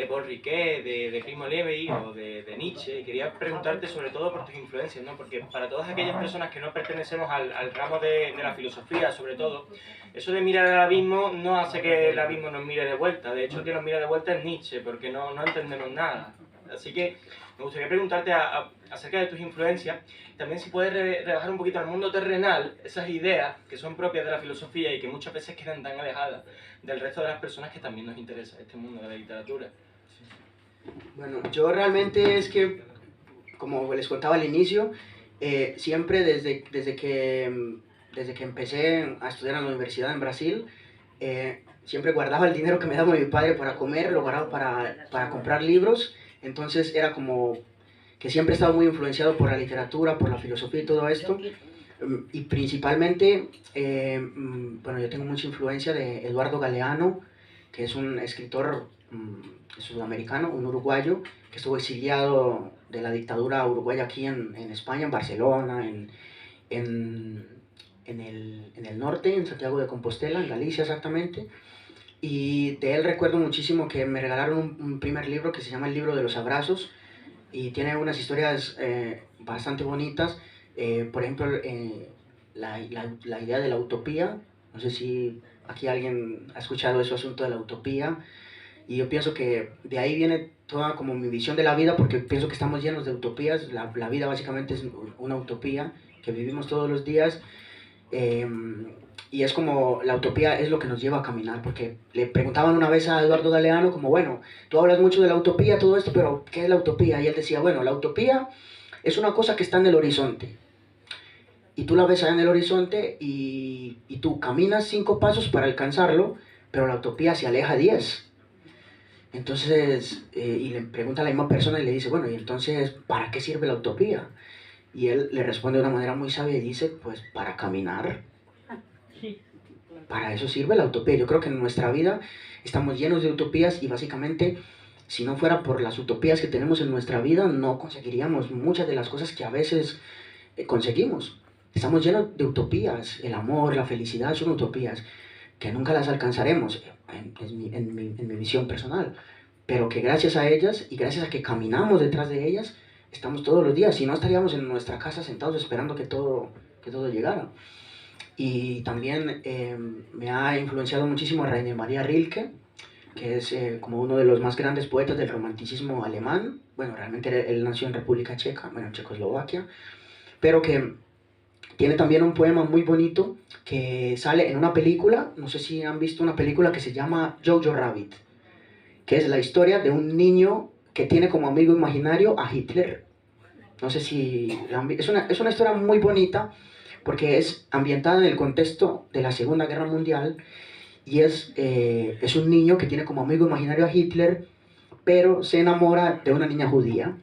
Paul Ricoeur, de Primo Levi o de Nietzsche, y quería preguntarte sobre todo por tus influencias, ¿no? Porque para todas aquellas personas que no pertenecemos al ramo de la filosofía, sobre todo, eso de mirar al abismo no hace que el abismo nos mire de vuelta. De hecho, el que nos mira de vuelta es Nietzsche, porque no entendemos nada. Así que me gustaría preguntarte acerca de tus influencias, también si puedes rebajar un poquito al mundo terrenal esas ideas que son propias de la filosofía y que muchas veces quedan tan alejadas del resto de las personas que también nos interesa este mundo de la literatura. Bueno, yo realmente es que, como les contaba al inicio, siempre desde que empecé a estudiar en la universidad en Brasil, siempre guardaba el dinero que me daba mi padre para comer, lo guardaba para comprar libros. Entonces era como que siempre he estado muy influenciado por la literatura, por la filosofía y todo esto. Y principalmente, bueno, yo tengo mucha influencia de Eduardo Galeano, que es un escritor sudamericano, un uruguayo, que estuvo exiliado de la dictadura uruguaya aquí en España, en Barcelona, en el norte, en Santiago de Compostela, en Galicia exactamente. Y de él recuerdo muchísimo que me regalaron un primer libro que se llama El libro de los abrazos, y tiene unas historias bastante bonitas. Por ejemplo, la idea de la utopía. No sé si aquí alguien ha escuchado ese asunto de la utopía, y yo pienso que de ahí viene toda como mi visión de la vida, porque pienso que estamos llenos de utopías. La vida básicamente es una utopía que vivimos todos los días. Y es como la utopía es lo que nos lleva a caminar, porque le preguntaban una vez a Eduardo Galeano como, bueno, tú hablas mucho de la utopía, todo esto, pero ¿qué es la utopía? Y él decía, bueno, la utopía es una cosa que está en el horizonte, y tú la ves allá en el horizonte y tú caminas 5 pasos para alcanzarlo, pero la utopía se aleja 10. Entonces, y le pregunta a la misma persona y le dice, bueno, y entonces, ¿para qué sirve la utopía? Y él le responde de una manera muy sabia y dice, pues para caminar. Para eso sirve la utopía. Yo creo que en nuestra vida estamos llenos de utopías, y básicamente, si no fuera por las utopías que tenemos en nuestra vida, no conseguiríamos muchas de las cosas que a veces conseguimos. Estamos llenos de utopías. El amor, la felicidad son utopías que nunca las alcanzaremos, en mi visión personal, pero que gracias a ellas y gracias a que caminamos detrás de ellas, estamos todos los días. Si no, estaríamos en nuestra casa sentados esperando que todo llegara. Y también me ha influenciado muchísimo Rainer Maria Rilke, que es como uno de los más grandes poetas del romanticismo alemán. Bueno, realmente él nació en República Checa, bueno, en Checoslovaquia, pero que tiene también un poema muy bonito que sale en una película. No sé si han visto una película que se llama Jojo Rabbit, que es la historia de un niño que tiene como amigo imaginario a Hitler. No sé si es una historia muy bonita, porque es ambientada en el contexto de la Segunda Guerra Mundial, y es un niño que tiene como amigo imaginario a Hitler, pero se enamora de una niña judía.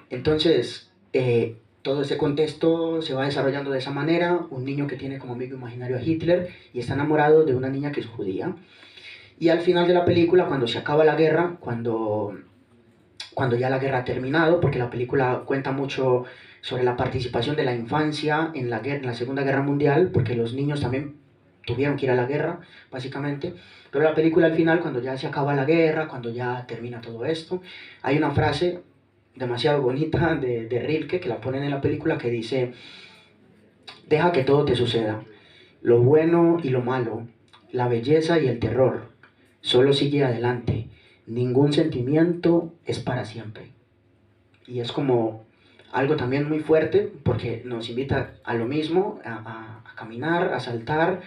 Entonces, todo ese contexto se va desarrollando de esa manera: un niño que tiene como amigo imaginario a Hitler y está enamorado de una niña que es judía. Y al final de la película, cuando se acaba la guerra, cuando ya la guerra ha terminado, porque la película cuenta mucho sobre la participación de la infancia en la Segunda Guerra Mundial, porque los niños también tuvieron que ir a la guerra, básicamente. Pero la película al final, cuando ya se acaba la guerra, cuando ya termina todo esto, hay una frase demasiado bonita de Rilke, que la ponen en la película, que dice: deja que todo te suceda, lo bueno y lo malo, la belleza y el terror, solo sigue adelante, ningún sentimiento es para siempre. Y es como algo también muy fuerte, porque nos invita a lo mismo, a caminar, a saltar,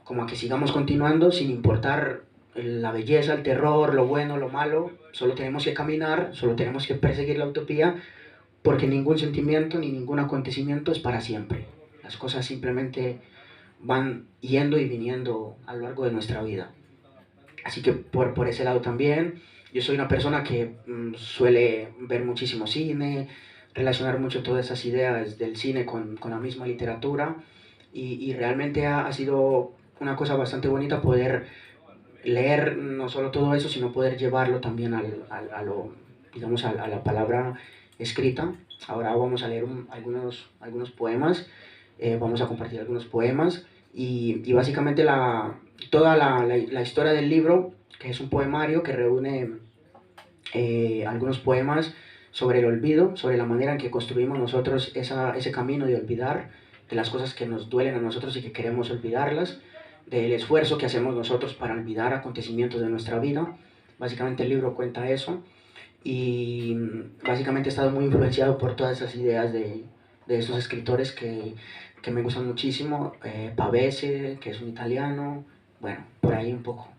como a que sigamos continuando sin importar la belleza, el terror, lo bueno, lo malo. Solo tenemos que caminar, solo tenemos que perseguir la utopía, porque ningún sentimiento ni ningún acontecimiento es para siempre. Las cosas simplemente van yendo y viniendo a lo largo de nuestra vida. Así que por ese lado también, yo soy una persona que suele ver muchísimo cine, relacionar mucho todas esas ideas del cine con la misma literatura y realmente ha sido una cosa bastante bonita poder leer no solo todo eso, sino poder llevarlo también a lo, digamos, a la palabra escrita. Ahora vamos a leer algunos poemas, vamos a compartir algunos poemas y básicamente toda la historia del libro, que es un poemario que reúne algunos poemas sobre el olvido, sobre la manera en que construimos nosotros ese camino de olvidar, de las cosas que nos duelen a nosotros y que queremos olvidarlas, del esfuerzo que hacemos nosotros para olvidar acontecimientos de nuestra vida. Básicamente el libro cuenta eso y básicamente he estado muy influenciado por todas esas ideas de estos escritores que me gustan muchísimo, Pavese, que es un italiano, bueno, por ahí un poco.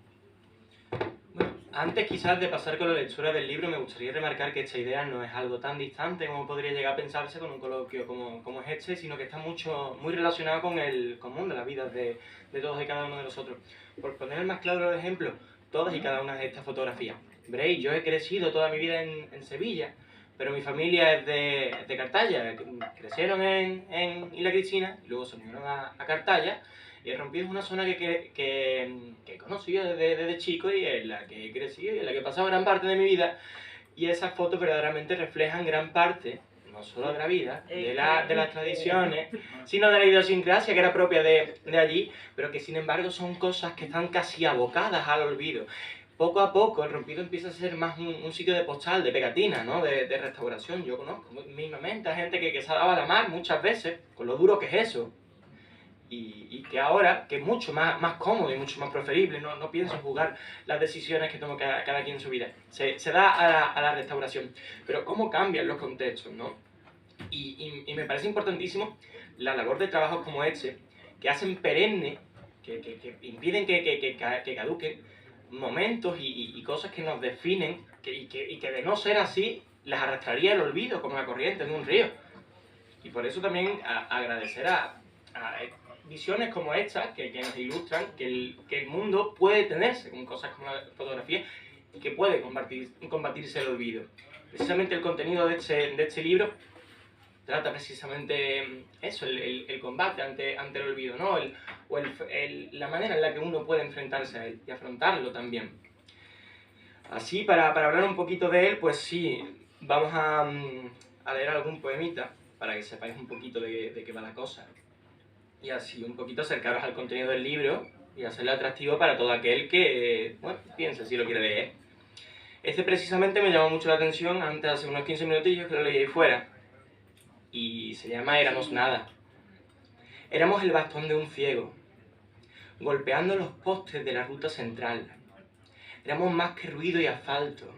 Bueno, antes quizás de pasar con la lectura del libro, me gustaría remarcar que esta idea no es algo tan distante como podría llegar a pensarse con un coloquio como es este, sino que está muy relacionado con el común de las vidas de todos y cada uno de nosotros. Por poner el más claro ejemplo, todas y cada una de estas fotografías. Veréis, yo he crecido toda mi vida en Sevilla, pero mi familia es de Cartaya. Crecieron en Isla Cristina y luego se unieron a Cartaya. Y el Rompido es una zona que he conocido desde chico y en la que he crecido y en la que he pasado gran parte de mi vida. Y esas fotos verdaderamente reflejan gran parte, no solo de la vida, de las tradiciones, sino de la idiosincrasia que era propia de allí, pero que sin embargo son cosas que están casi abocadas al olvido. Poco a poco el Rompido empieza a ser más un sitio de postal, de pegatina, ¿no? de restauración. Yo conozco mismamente a gente que se ha dado a la mar muchas veces, con lo duro que es eso. Y que ahora, que es mucho más cómodo y mucho más preferible, no pienso jugar las decisiones que toma cada quien en su vida. Se da a la restauración. Pero cómo cambian los contextos, ¿no? Y me parece importantísimo la labor de trabajos como este, que hacen perenne, que impiden que caduquen momentos y cosas que nos definen y que de no ser así, las arrastraría el olvido como la corriente de un río. Y por eso también agradecer a visiones como estas que nos ilustran que el mundo puede tenerse con cosas como la fotografía y que puede combatirse el olvido. Precisamente el contenido de este libro trata precisamente eso, el combate ante el olvido, ¿no? La manera en la que uno puede enfrentarse a él y afrontarlo también. Así, para hablar un poquito de él, pues sí, vamos a leer algún poemita para que sepáis un poquito de qué va la cosa. Y así un poquito acercaros al contenido del libro y hacerlo atractivo para todo aquel que, bueno, piense si lo quiere leer. Este precisamente me llamó mucho la atención antes, hace unos 15 minutillos que lo leí ahí fuera. Y se llama Éramos nada. Éramos el bastón de un ciego, golpeando los postes de la ruta central. Éramos más que ruido y asfalto,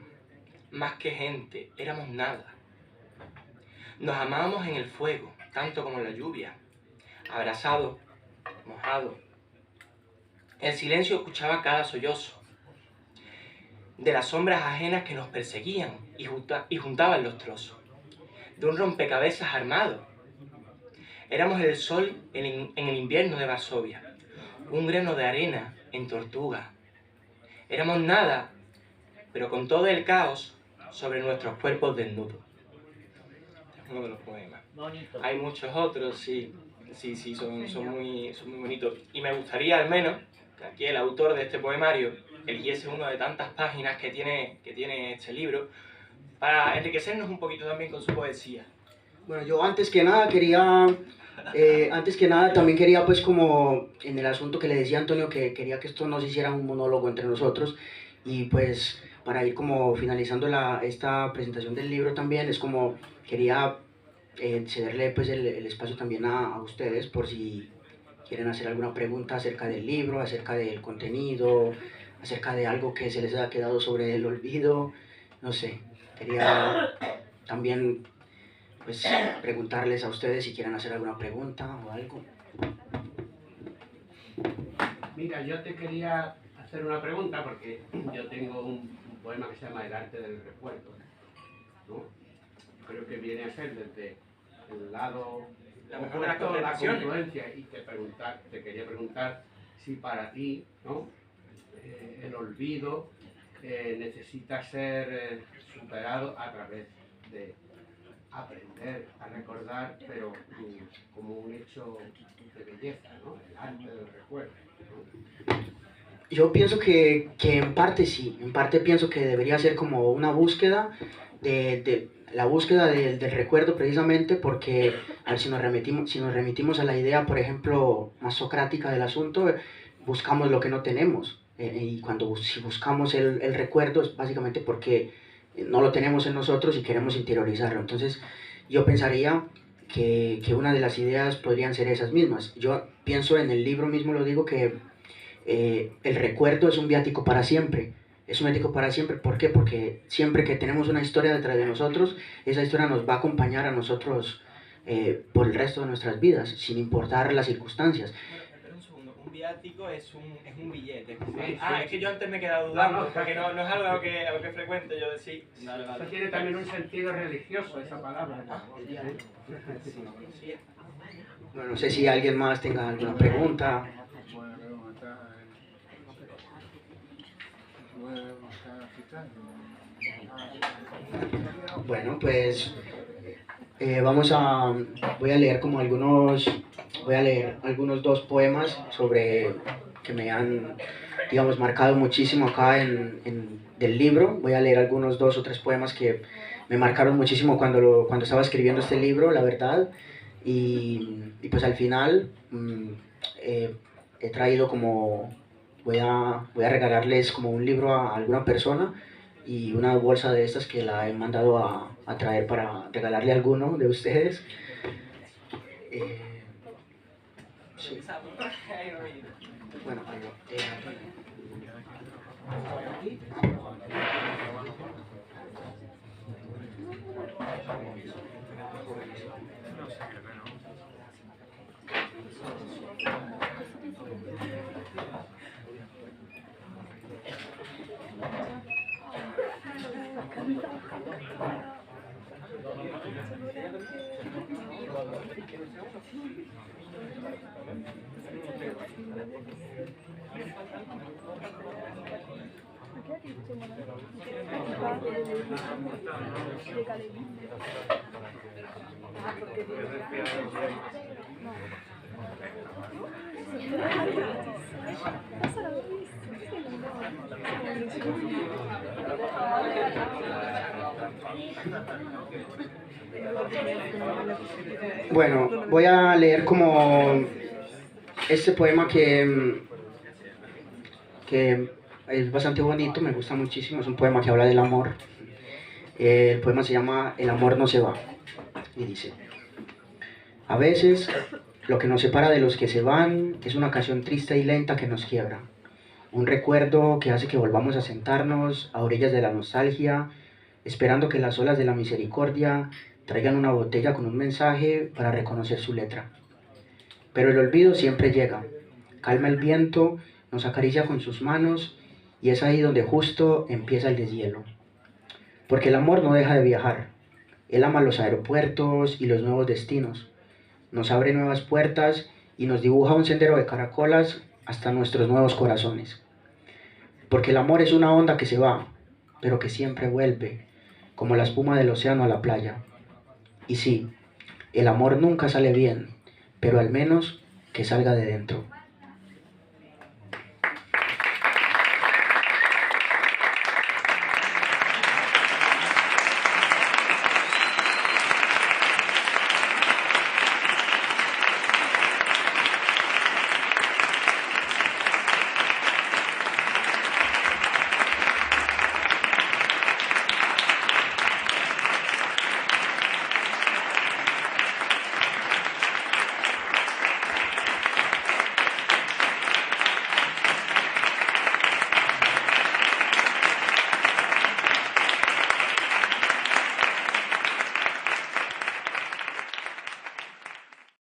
más que gente, éramos nada. Nos amábamos en el fuego, tanto como en la lluvia. Abrazado, mojado. El silencio escuchaba cada sollozo de las sombras ajenas que nos perseguían y juntaban los trozos de un rompecabezas armado. Éramos el sol en el invierno de Varsovia, un grano de arena en Tortuga. Éramos nada, pero con todo el caos sobre nuestros cuerpos desnudos. Es uno de los poemas. Bonito. Hay muchos otros, sí, son muy bonitos. Y me gustaría al menos que aquí el autor de este poemario eligiese una de tantas páginas que tiene este libro para enriquecernos un poquito también con su poesía. Bueno, yo antes que nada también quería pues como en el asunto que le decía Antonio que quería que esto no se hiciera un monólogo entre nosotros y pues para ir como finalizando esta presentación del libro también es como quería cederle pues el espacio también a ustedes por si quieren hacer alguna pregunta acerca del libro, acerca del contenido, acerca de algo que se les haya quedado sobre el olvido, no sé, quería también pues preguntarles a ustedes si quieren hacer alguna pregunta o algo. Mira, yo te quería hacer una pregunta porque yo tengo un poema que se llama El arte del recuerdo, ¿no? Creo que viene a ser desde el lado La mejor de las opuesto, la contradicciones. confluencia, y te quería preguntar si para ti, ¿no? El olvido necesita ser superado a través de aprender a recordar, pero como un hecho de belleza, ¿no? El arte del recuerdo, ¿no? Yo pienso que en parte sí, en parte pienso que debería ser como una búsqueda de la búsqueda del recuerdo, precisamente porque a ver, si nos remitimos a la idea, por ejemplo, más socrática del asunto, buscamos lo que no tenemos. Y si buscamos el recuerdo es básicamente porque no lo tenemos en nosotros y queremos interiorizarlo. Entonces yo pensaría que una de las ideas podrían ser esas mismas. Yo pienso, en el libro mismo lo digo, que el recuerdo es un viático para siempre. Es un viático para siempre, ¿por qué? Porque siempre que tenemos una historia detrás de nosotros, esa historia nos va a acompañar a nosotros por el resto de nuestras vidas, sin importar las circunstancias. Espera un segundo, un viático es un billete. Sí, Es que yo antes me he quedado dudando, porque no es algo a lo que frecuente yo decir. Vale, Eso vale. tiene también un sentido religioso, esa palabra. Sí. Bueno, no sé si alguien más tenga alguna pregunta. Bueno, pues voy a leer algunos dos poemas que me han, digamos, marcado muchísimo acá del libro. Voy a leer algunos 2 o 3 poemas que me marcaron muchísimo cuando estaba escribiendo este libro, la verdad. Y pues al final he traído voy a regalarles como un libro a alguna persona y una bolsa de estas que la he mandado a traer para regalarle a alguno de ustedes. Sí. Bueno, Bueno, voy a leer como este poema que es bastante bonito, me gusta muchísimo, es un poema que habla del amor. El poema se llama El amor no se va y dice: a veces lo que nos separa de los que se van es una canción triste y lenta que nos quiebra, un recuerdo que hace que volvamos a sentarnos a orillas de la nostalgia, esperando que las olas de la misericordia traigan una botella con un mensaje para reconocer su letra. Pero el olvido siempre llega, calma el viento, nos acaricia con sus manos y es ahí donde justo empieza el deshielo. Porque el amor no deja de viajar, él ama los aeropuertos y los nuevos destinos, nos abre nuevas puertas y nos dibuja un sendero de caracolas hasta nuestros nuevos corazones. Porque el amor es una onda que se va, pero que siempre vuelve, como la espuma del océano a la playa. Y sí, el amor nunca sale bien, pero al menos que salga de dentro.